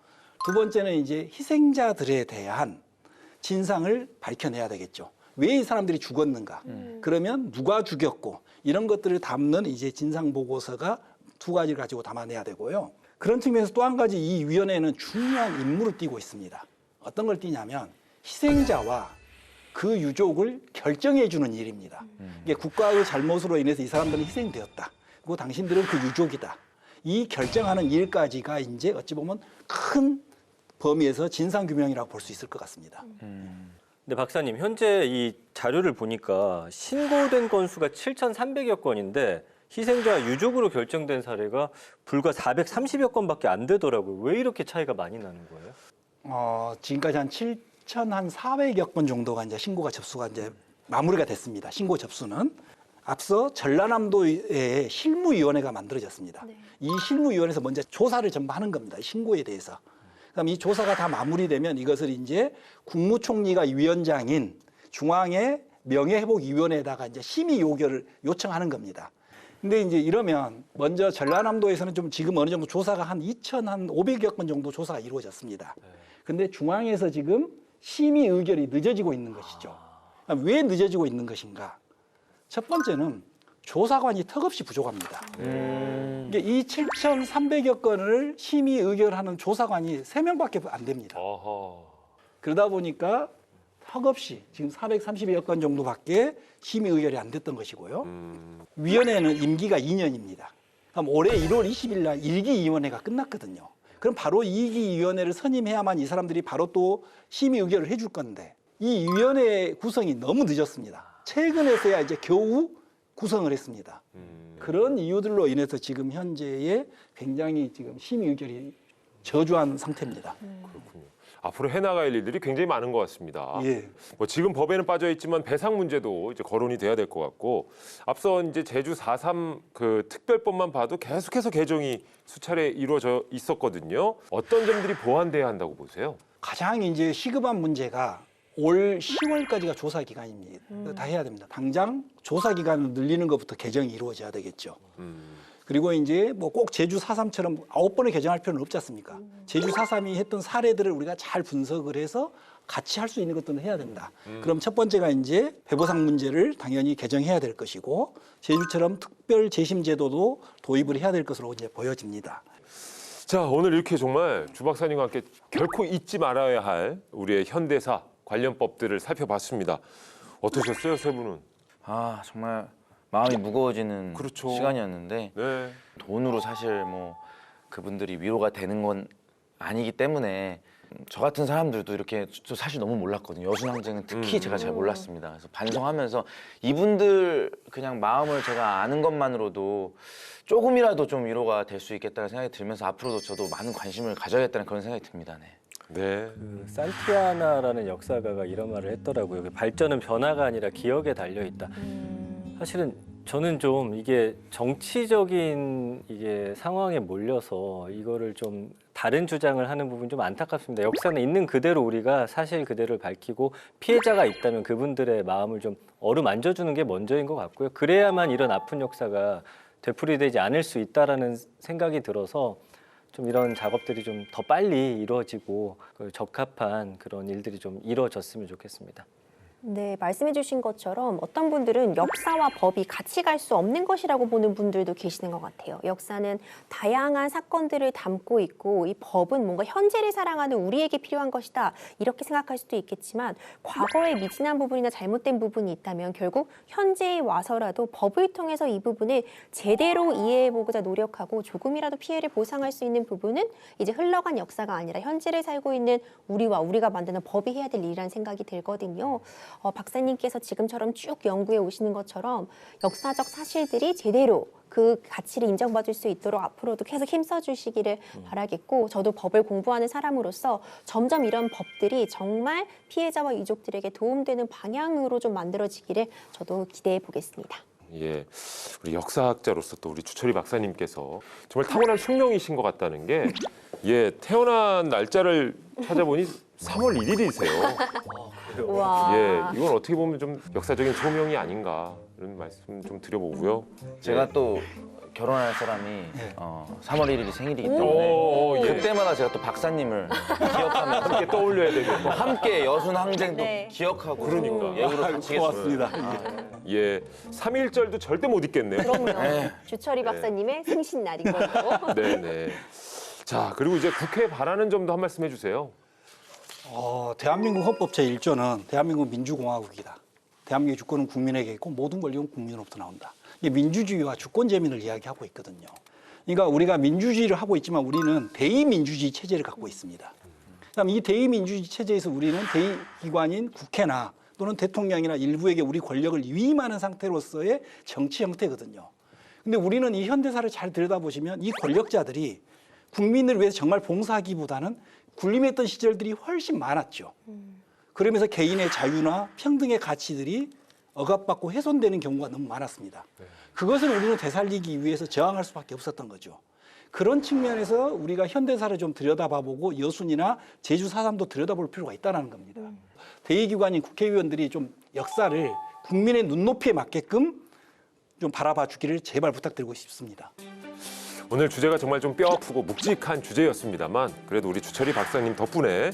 2번째는 이제 희생자들에 대한 진상을 밝혀내야 되겠죠. 왜 이 사람들이 죽었는가? 그러면 누가 죽였고 이런 것들을 담는 이제 진상보고서가 2가지를 가지고 담아내야 되고요. 그런 측면에서 또 한 가지 이 위원회는 중요한 임무를 띠고 있습니다. 어떤 걸 띠냐면 희생자와 그 유족을 결정해 주는 일입니다. 이게 국가의 잘못으로 인해서 이 사람들은 희생되었다. 그리고 당신들은 그 유족이다. 이 결정하는 일까지가 이제 어찌 보면 큰 범위에서 진상규명이라고 볼 수 있을 것 같습니다. 근데 박사님, 현재 이 자료를 보니까 신고된 건수가 7,300여 건인데 희생자 유족으로 결정된 사례가 불과 430여 건밖에 안 되더라고요. 왜 이렇게 차이가 많이 나는 거예요? 지금까지 한 7,400여 건 정도가 이제 신고가 접수가 이제 마무리가 됐습니다. 신고 접수는. 앞서 전라남도에 실무위원회가 만들어졌습니다. 네. 이 실무위원회에서 먼저 조사를 전부 하는 겁니다. 신고에 대해서. 그럼 이 조사가 다 마무리되면 이것을 이제 국무총리가 위원장인 중앙의 명예회복위원회에다가 이제 심의 요청하는 겁니다. 근데 이제 이러면 먼저 전라남도에서는 좀 지금 어느 정도 조사가 한 2,500여 건 정도 조사가 이루어졌습니다. 근데 중앙에서 지금 심의 의결이 늦어지고 있는 것이죠. 왜 늦어지고 있는 것인가? 첫 번째는 조사관이 턱없이 부족합니다. 이게 이 7,300여 건을 심의 의결하는 조사관이 3명밖에 안 됩니다. 그러다 보니까 턱없이 지금 430여 건 정도밖에 심의 의결이 안 됐던 것이고요. 위원회는 임기가 2년입니다. 그럼 올해 1월 20일 날 1기 위원회가 끝났거든요. 그럼 바로 2기 위원회를 선임해야만 이 사람들이 바로 또 심의 의결을 해줄 건데 이 위원회 구성이 너무 늦었습니다. 최근에서야 이제 겨우 구성을 했습니다. 그런 이유들로 인해서 지금 현재의 굉장히 지금 심의 의결이 저조한 상태입니다. 그렇군요. 앞으로 해나갈 일들이 굉장히 많은 것 같습니다. 예. 뭐 지금 법에는 빠져 있지만 배상 문제도 이제 거론이 돼야 될 것 같고 앞서 이제 제주 4.3 그 특별법만 봐도 계속해서 개정이 수차례 이루어져 있었거든요. 어떤 점들이 보완돼야 한다고 보세요? 가장 이제 시급한 문제가 올 10월까지가 조사 기간입니다. 다 해야 됩니다. 당장 조사 기간을 늘리는 것부터 개정이 이루어져야 되겠죠. 그리고 이제 뭐 꼭 제주 4.3처럼 9번을 개정할 필요는 없지 않습니까? 제주 4.3이 했던 사례들을 우리가 잘 분석을 해서 같이 할 수 있는 것들은 해야 된다. 그럼 첫 번째가 이제 배보상 문제를 당연히 개정해야 될 것이고 제주처럼 특별 재심 제도도 도입을 해야 될 것으로 이제 보여집니다. 자, 오늘 이렇게 정말 주 박사님과 함께 결코 잊지 말아야 할 우리의 현대사 관련 법들을 살펴봤습니다. 어떠셨어요, 세 분은? 아, 정말 마음이 무거워지는 그렇죠. 시간이었는데 네. 돈으로 사실 뭐 그분들이 위로가 되는 건 아니기 때문에 저 같은 사람들도 이렇게 저 사실 너무 몰랐거든요. 여순항쟁은 특히 제가 잘 몰랐습니다. 그래서 반성하면서 이분들 그냥 마음을 제가 아는 것만으로도 조금이라도 좀 위로가 될 수 있겠다는 생각이 들면서 앞으로도 저도 많은 관심을 가져야겠다는 그런 생각이 듭니다. 네. 네. 그 산티아나라는 역사가가 이런 말을 했더라고요. 발전은 변화가 아니라 기억에 달려 있다. 사실은 저는 좀 이게 정치적인 이게 상황에 몰려서 이거를 좀 다른 주장을 하는 부분 좀 안타깝습니다. 역사는 있는 그대로 우리가 사실 그대로를 밝히고 피해자가 있다면 그분들의 마음을 좀 어루만져주는 게 먼저인 것 같고요. 그래야만 이런 아픈 역사가 되풀이되지 않을 수 있다라는 생각이 들어서 좀 이런 작업들이 좀 더 빨리 이루어지고 적합한 그런 일들이 좀 이루어졌으면 좋겠습니다. 네, 말씀해 주신 것처럼 어떤 분들은 역사와 법이 같이 갈 수 없는 것이라고 보는 분들도 계시는 것 같아요. 역사는 다양한 사건들을 담고 있고 이 법은 뭔가 현재를 사랑하는 우리에게 필요한 것이다. 이렇게 생각할 수도 있겠지만 과거에 미진한 부분이나 잘못된 부분이 있다면 결국 현재에 와서라도 법을 통해서 이 부분을 제대로 이해해보고자 노력하고 조금이라도 피해를 보상할 수 있는 부분은 이제 흘러간 역사가 아니라 현재를 살고 있는 우리와 우리가 만드는 법이 해야 될 일이라는 생각이 들거든요. 박사님께서 지금처럼 쭉 연구해 오시는 것처럼 역사적 사실들이 제대로 그 가치를 인정받을 수 있도록 앞으로도 계속 힘써 주시기를 바라겠고 저도 법을 공부하는 사람으로서 점점 이런 법들이 정말 피해자와 유족들에게 도움되는 방향으로 좀 만들어지기를 저도 기대해 보겠습니다. 예, 우리 역사학자로서 또 우리 주철희 박사님께서 정말 타고난 숙명이신 것 같다는 게 예, 태어난 날짜를 찾아보니 3월 1일이세요. 우와. 예, 이건 어떻게 보면 좀 역사적인 소명이 아닌가 이런 말씀 좀 드려보고요. 제가 또 결혼할 사람이 3월 1일이 생일이기 때문에 예. 그때마다 제가 또 박사님을 기억하면서 함께 떠올려야 되겠고. 함께 여순항쟁도 네. 기억하고 그러니까. 예우로 바치겠습니다. 고맙습니다. 예, 3.1절도 절대 못 잊겠네요. 그럼요. 네. 주철희 박사님의 생신 날이거든요. 네네. 자, 그리고 이제 국회에 바라는 점도 한 말씀 해주세요. 대한민국 헌법 제1조는 대한민국 민주공화국이다. 대한민국의 주권은 국민에게 있고 모든 권력은 국민으로부터 나온다. 이게 민주주의와 주권 재민을 이야기하고 있거든요. 그러니까 우리가 민주주의를 하고 있지만 우리는 대의민주주의 체제를 갖고 있습니다. 그다음 이 대의민주주의 체제에서 우리는 대의기관인 국회나 또는 대통령이나 일부에게 우리 권력을 위임하는 상태로서의 정치 형태거든요. 근데 우리는 이 현대사를 잘 들여다보시면 이 권력자들이 국민을 위해서 정말 봉사하기보다는 군림했던 시절들이 훨씬 많았죠. 그러면서 개인의 자유나 평등의 가치들이 억압받고 훼손되는 경우가 너무 많았습니다. 그것을 우리는 되살리기 위해서 저항할 수밖에 없었던 거죠. 그런 측면에서 우리가 현대사를 좀 들여다봐보고 여순이나 제주 4.3도 들여다볼 필요가 있다는 겁니다. 대의기관인 국회의원들이 좀 역사를 국민의 눈높이에 맞게끔 좀 바라봐 주기를 제발 부탁드리고 싶습니다. 오늘 주제가 정말 좀 뼈아프고 묵직한 주제였습니다만 그래도 우리 주철이 박사님 덕분에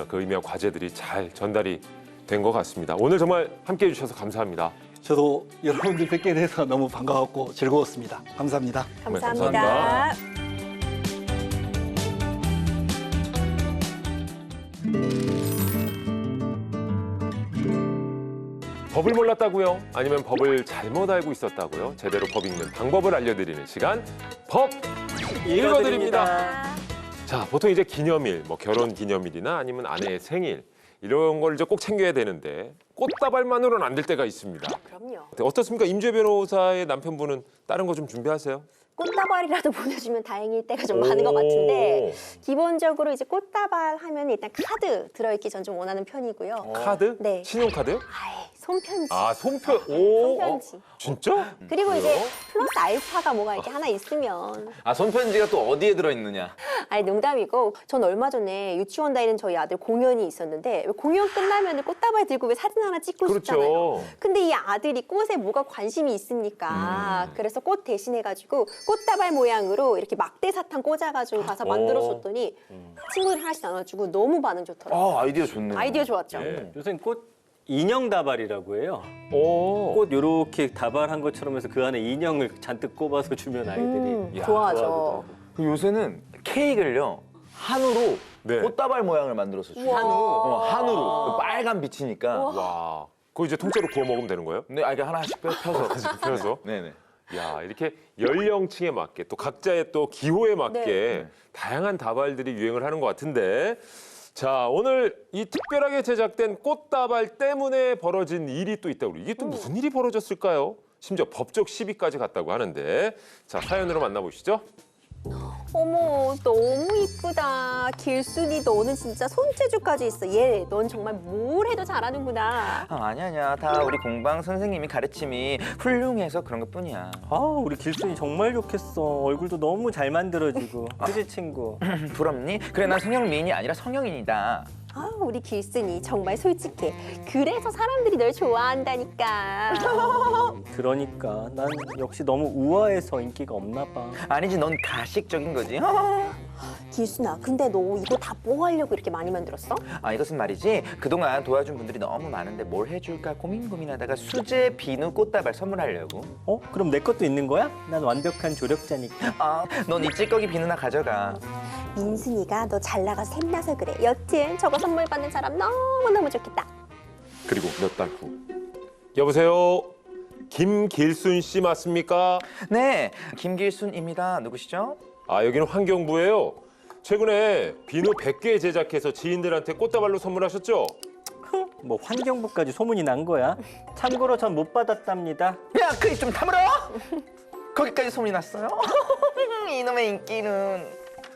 그 의미와 과제들이 잘 전달이 된 것 같습니다. 오늘 정말 함께해 주셔서 감사합니다. 저도 여러분들 뵙게 돼서 너무 반가웠고 즐거웠습니다. 감사합니다. 감사합니다. 법을 몰랐다고요? 아니면 법을 잘못 알고 있었다고요? 제대로 법 읽는 방법을 알려드리는 시간, 법 읽어드립니다. 자, 보통 이제 기념일, 뭐 결혼 기념일이나 아니면 아내의 생일 이런 걸 이제 꼭 챙겨야 되는데 꽃다발만으로는 안 될 때가 있습니다. 그럼요. 어떻습니까? 임주혜 변호사의 남편분은 다른 거 좀 준비하세요? 꽃다발이라도 보내주면 다행일 때가 좀 많은 것 같은데 기본적으로 이제 꽃다발 하면 일단 카드 들어있기 전 좀 원하는 편이고요. 카드? 네. 신용카드요? 손편지. 아, 오, 손편지. 진짜? 그리고 그래요? 이제 플러스 알파가 뭐가 이렇게 하나 있으면 아, 손편지가 또 어디에 들어있느냐? 아니 농담이고 전 얼마 전에 유치원 다니는 저희 아들 공연이 있었는데 왜 공연 끝나면 꽃다발 들고 왜 사진 하나 찍고 싶잖아요. 그렇죠. 근데 이 아들이 꽃에 뭐가 관심이 있습니까? 그래서 꽃 대신해가지고 꽃다발 모양으로 이렇게 막대 사탕 꽂아가지고 가서 만들어줬더니 친구들 하나씩 나눠주고 너무 반응 좋더라고요. 아, 아이디어 좋네요. 아이디어 좋았죠. 예. 요새는 꽃 인형 다발이라고 해요. 오. 꽃 요렇게 다발한 것처럼 해서 그 안에 인형을 잔뜩 꼽아서 주면 아이들이 좋아하죠. 좋아하더라고요. 그리고 요새는 케이크를요, 한우로 네. 꽃다발 모양을 만들어서 줘요. 우와. 한우로. 빨간 빛이니까. 와. 그거 이제 통째로 구워 먹으면 되는 거예요? 네, 이게 하나씩 펴서. 펴서? 네네. 야, 이렇게 연령층에 맞게 또 각자의 또 기호에 맞게 네. 다양한 다발들이 유행을 하는 것 같은데 자, 오늘 이 특별하게 제작된 꽃다발 때문에 벌어진 일이 또 있다고. 이게 또 무슨 일이 벌어졌을까요? 심지어 법적 시비까지 갔다고 하는데 자, 사연으로 만나보시죠. 어머 너무 이쁘다. 길순이 너는 진짜 손재주까지 있어. 얘 넌 정말 뭘 해도 잘하는구나. 아니야. 다 우리 공방 선생님이 가르침이 훌륭해서 그런 것 뿐이야. 아, 우리 길순이 정말 좋겠어. 얼굴도 너무 잘 만들어지고. 그지 친구? 부럽니? 그래, 난 성형 미인이 아니라 성형인이다. 아 우리 길순이 정말 솔직해. 그래서 사람들이 널 좋아한다니까. 그러니까 난 역시 너무 우아해서 인기가 없나 봐. 아니지, 넌 가식적인 거지. 길순아 근데 너 이거 다 뭐 하려고 이렇게 많이 만들었어? 아, 이것은 말이지, 그동안 도와준 분들이 너무 많은데 뭘 해줄까 고민하다가 수제 비누 꽃다발 선물하려고. 어? 그럼 내 것도 있는 거야? 난 완벽한 조력자니까. 아, 넌 이 찌꺼기 비누나 가져가. 민순이가 너 잘 나가서 샘나서 그래. 여튼 저거 선물 받는 사람 너무너무 좋겠다. 그리고 몇 달 후. 여보세요? 김길순 씨 맞습니까? 네, 김길순입니다. 누구시죠? 아, 여기는 환경부예요. 최근에 비누 100개 제작해서 지인들한테 꽃다발로 선물하셨죠? 뭐 환경부까지 소문이 난 거야? 참고로 전 못 받았답니다. 야, 그 입 좀 다물어! 거기까지 소문이 났어요? 이놈의 인기는.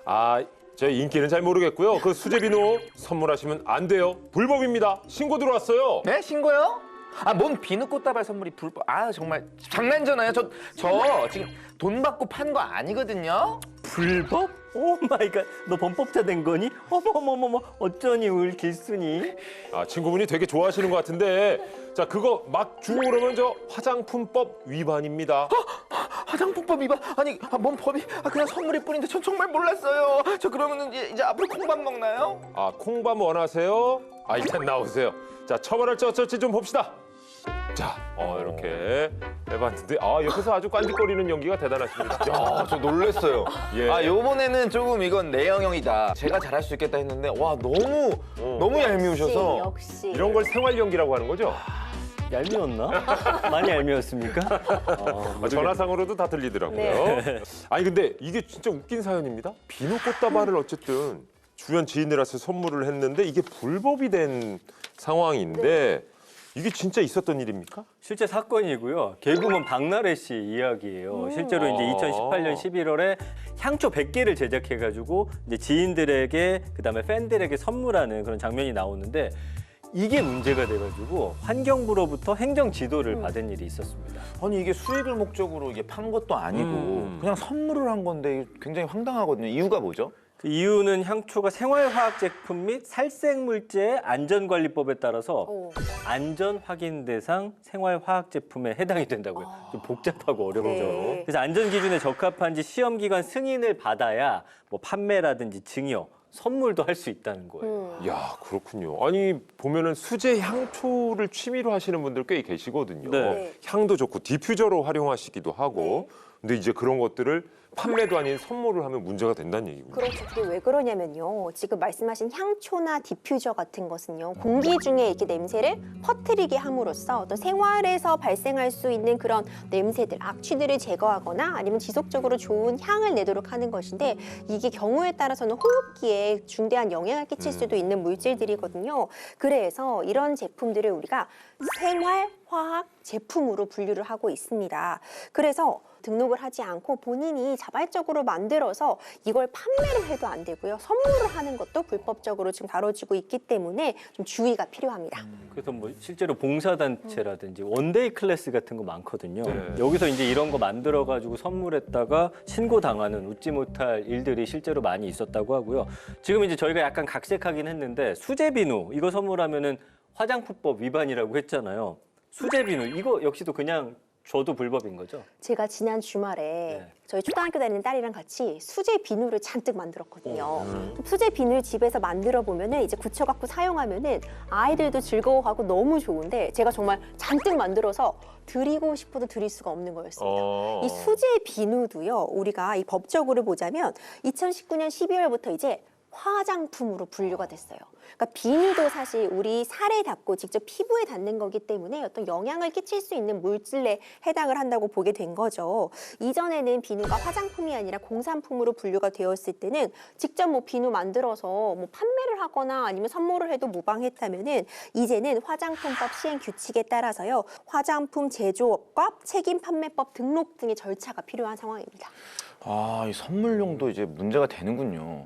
아, 저 인기는 잘 모르겠고요. 그 수제 비누 선물하시면 안 돼요. 불법입니다. 신고 들어왔어요. 네, 신고요? 아, 뭔 비누 꽃다발 선물이 불법? 아, 정말 장난잖아요. 저 지금 돈 받고 판 거 아니거든요. 불법? 오 마이 갓, 너 범법자 된 거니? 어머머머머, 어쩌니 우리 길순이? 아, 친구분이 되게 좋아하시는 것 같은데 자, 그거 막 주고 그러면 저 화장품법 위반입니다. 화장품법 위반? 아니, 뭔 법이? 그냥 선물일 뿐인데 전 정말 몰랐어요. 저 그러면은 이제 앞으로 콩밥 먹나요? 아, 콩밥 원하세요? 아, 일단 나오세요. 자, 처벌할지 어쩔지 좀 봅시다. 자, 이렇게 해봤는데 옆에서 아주 깐죽거리는 연기가 대단하십니다. 야, 저 놀랬어요. 예. 요번에는 조금 이건 내 영역이다. 제가 잘할 수 있겠다 했는데 와, 너무 얄미우셔서. 역시. 이런 걸 생활 연기라고 하는 거죠? 얄미웠나? 많이 얄미웠습니까? 전화상으로도 다 들리더라고요. 네. 아니 근데 이게 진짜 웃긴 사연입니다. 비누 꽃다발을 어쨌든 주변 지인들한테 선물을 했는데 이게 불법이 된 상황인데 이게 진짜 있었던 일입니까? 실제 사건이고요. 개그우먼 박나래 씨 이야기예요. 실제로 이제 2018년 11월에 향초 100개를 제작해가지고 이제 지인들에게 그다음에 팬들에게 선물하는 그런 장면이 나오는데 이게 문제가 돼가지고 환경부로부터 행정 지도를 받은 일이 있었습니다. 아니 이게 수익을 목적으로 이게 판 것도 아니고 그냥 선물을 한 건데 굉장히 황당하거든요. 이유가 뭐죠? 그 이유는 향초가 생활화학 제품 및 살생물제 안전관리법에 따라서 안전 확인 대상 생활화학 제품에 해당이 된다고요. 좀 복잡하고 어렵죠. 네. 그래서 안전 기준에 적합한지 시험 기관 승인을 받아야 뭐 판매라든지 증여, 선물도 할 수 있다는 거예요. 야, 그렇군요. 아니 보면은 수제 향초를 취미로 하시는 분들 꽤 계시거든요. 네. 향도 좋고 디퓨저로 활용하시기도 하고. 근데 이제 그런 것들을 판매도 아닌 선물을 하면 문제가 된다는 얘기군요. 그렇죠. 그게 왜 그러냐면요. 지금 말씀하신 향초나 디퓨저 같은 것은요. 공기 중에 이렇게 냄새를 퍼뜨리게 함으로써 어떤 생활에서 발생할 수 있는 그런 냄새들, 악취들을 제거하거나 아니면 지속적으로 좋은 향을 내도록 하는 것인데 이게 경우에 따라서는 호흡기에 중대한 영향을 끼칠 수도 있는 물질들이거든요. 그래서 이런 제품들을 우리가 생활화학 제품으로 분류를 하고 있습니다. 그래서 등록을 하지 않고 본인이 자발적으로 만들어서 이걸 판매를 해도 안 되고요. 선물을 하는 것도 불법적으로 지금 다뤄지고 있기 때문에 좀 주의가 필요합니다. 그래서 뭐 실제로 봉사단체라든지 원데이 클래스 같은 거 많거든요. 네. 여기서 이제 이런 거 만들어가지고 선물했다가 신고당하는 웃지 못할 일들이 실제로 많이 있었다고 하고요. 지금 이제 저희가 약간 각색하긴 했는데 수제 비누 이거 선물하면은 화장품법 위반이라고 했잖아요. 수제 비누 이거 역시도 그냥 줘도 불법인 거죠? 제가 지난 주말에 저희 초등학교 다니는 딸이랑 같이 수제 비누를 잔뜩 만들었거든요. 수제 비누를 집에서 만들어 보면은 이제 굳혀갖고 사용하면은 아이들도 즐거워하고 너무 좋은데 제가 정말 잔뜩 만들어서 드리고 싶어도 드릴 수가 없는 거였습니다. 이 수제 비누도요, 우리가 이 법적으로 보자면 2019년 12월부터 이제 화장품으로 분류가 됐어요. 그러니까 비누도 사실 우리 살에 닿고 직접 피부에 닿는 거기 때문에 어떤 영향을 끼칠 수 있는 물질에 해당을 한다고 보게 된 거죠. 이전에는 비누가 화장품이 아니라 공산품으로 분류가 되었을 때는 직접 뭐 비누 만들어서 뭐 판매를 하거나 아니면 선물을 해도 무방했다면은 이제는 화장품법 시행 규칙에 따라서요, 화장품 제조업과 책임 판매법 등록 등의 절차가 필요한 상황입니다. 이 선물용도 이제 문제가 되는군요.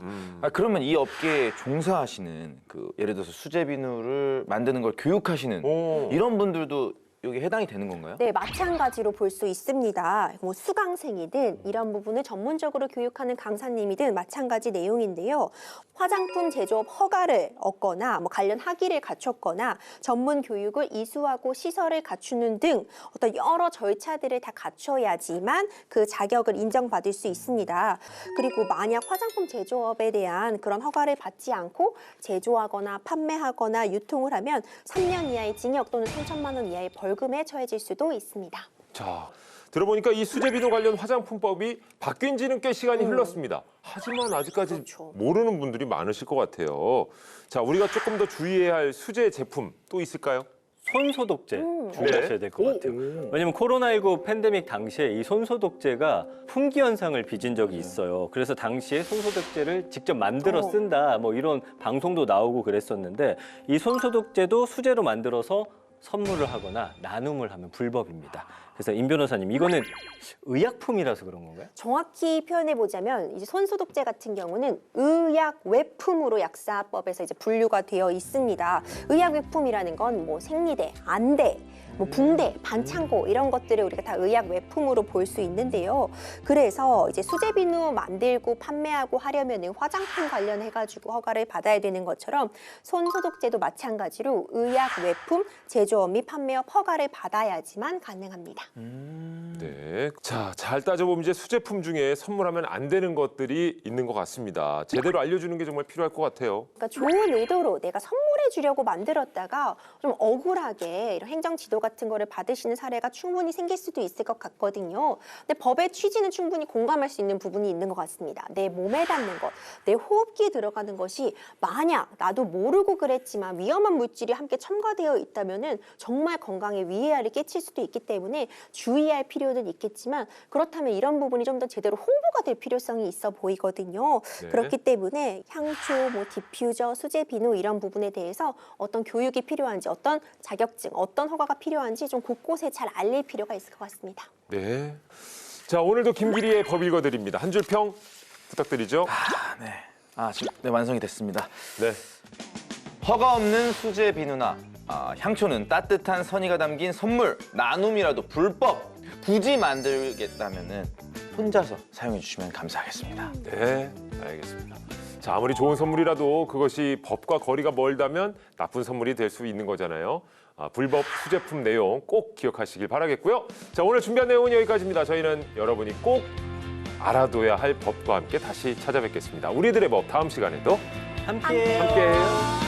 그러면 이 업계에 종사하시는 예를 들어서 수제 비누를 만드는 걸 교육하시는 이런 분들도 여기 해당이 되는 건가요? 네, 마찬가지로 볼 수 있습니다. 뭐 수강생이든 이런 부분을 전문적으로 교육하는 강사님이든 마찬가지 내용인데요. 화장품 제조업 허가를 얻거나 뭐 관련 학위를 갖췄거나 전문 교육을 이수하고 시설을 갖추는 등 어떤 여러 절차들을 다 갖춰야지만 그 자격을 인정받을 수 있습니다. 그리고 만약 화장품 제조업에 대한 그런 허가를 받지 않고 제조하거나 판매하거나 유통을 하면 3년 이하의 징역 또는 3천만 원 이하의 벌금에 처해질 수도 있습니다. 자, 들어보니까 이 수제 비누 관련 화장품법이 바뀐 지는 꽤 시간이 흘렀습니다. 하지만 아직까지 그렇죠. 모르는 분들이 많으실 것 같아요. 자, 우리가 조금 더 주의해야 할 수제 제품 또 있을까요? 손소독제 주의하셔야 될 것 같아요. 왜냐면 코로나19 팬데믹 당시에 이 손소독제가 품귀 현상을 빚은 적이 있어요. 그래서 당시에 손소독제를 직접 만들어 쓴다 뭐 이런 방송도 나오고 그랬었는데 이 손소독제도 수제로 만들어서 선물을 하거나 나눔을 하면 불법입니다. 그래서 임 변호사님, 이거는 의약품이라서 그런 건가요? 정확히 표현해 보자면 이제 손소독제 같은 경우는 의약 외품으로 약사법에서 이제 분류가 되어 있습니다. 의약 외품이라는 건 뭐 생리대, 안대, 뭐 붕대, 반창고 이런 것들을 우리가 다 의약 외품으로 볼 수 있는데요. 그래서 이제 수제 비누 만들고 판매하고 하려면은 화장품 관련해 가지고 허가를 받아야 되는 것처럼 손소독제도 마찬가지로 의약 외품 제조업 및 판매업 허가를 받아야지만 가능합니다. 네. 자, 잘 따져보면 이제 수제품 중에 선물하면 안 되는 것들이 있는 것 같습니다. 제대로 알려주는 게 정말 필요할 것 같아요. 그러니까 좋은 의도로 내가 선물해 보완해주려고 만들었다가 좀 억울하게 이런 행정지도 같은 거를 받으시는 사례가 충분히 생길 수도 있을 것 같거든요. 근데 법의 취지는 충분히 공감할 수 있는 부분이 있는 것 같습니다. 내 몸에 닿는 것, 내 호흡기에 들어가는 것이 만약 나도 모르고 그랬지만 위험한 물질이 함께 첨가되어 있다면은 정말 건강에 위해를 끼칠 수도 있기 때문에 주의할 필요는 있겠지만 그렇다면 이런 부분이 좀 더 제대로 홍보가 될 필요성이 있어 보이거든요. 네. 그렇기 때문에 향초, 뭐 디퓨저, 수제 비누 이런 부분에 대해서 어떤 교육이 필요한지, 어떤 자격증, 어떤 허가가 필요한지 좀 곳곳에 잘 알릴 필요가 있을 것 같습니다. 네. 자, 오늘도 김기리의 법 읽어드립니다. 한 줄 평 부탁드리죠. 네. 지금 네, 완성이 됐습니다. 네. 허가 없는 수제 비누나 향초는 따뜻한 선의가 담긴 선물, 나눔이라도 불법 굳이 만들겠다면은 혼자서 사용해 주시면 감사하겠습니다. 네, 알겠습니다. 자, 아무리 좋은 선물이라도 그것이 법과 거리가 멀다면 나쁜 선물이 될 수 있는 거잖아요. 불법 수제품 내용 꼭 기억하시길 바라겠고요. 자, 오늘 준비한 내용은 여기까지입니다. 저희는 여러분이 꼭 알아둬야 할 법과 함께 다시 찾아뵙겠습니다. 우리들의 법 다음 시간에도 함께해요. 함께해요.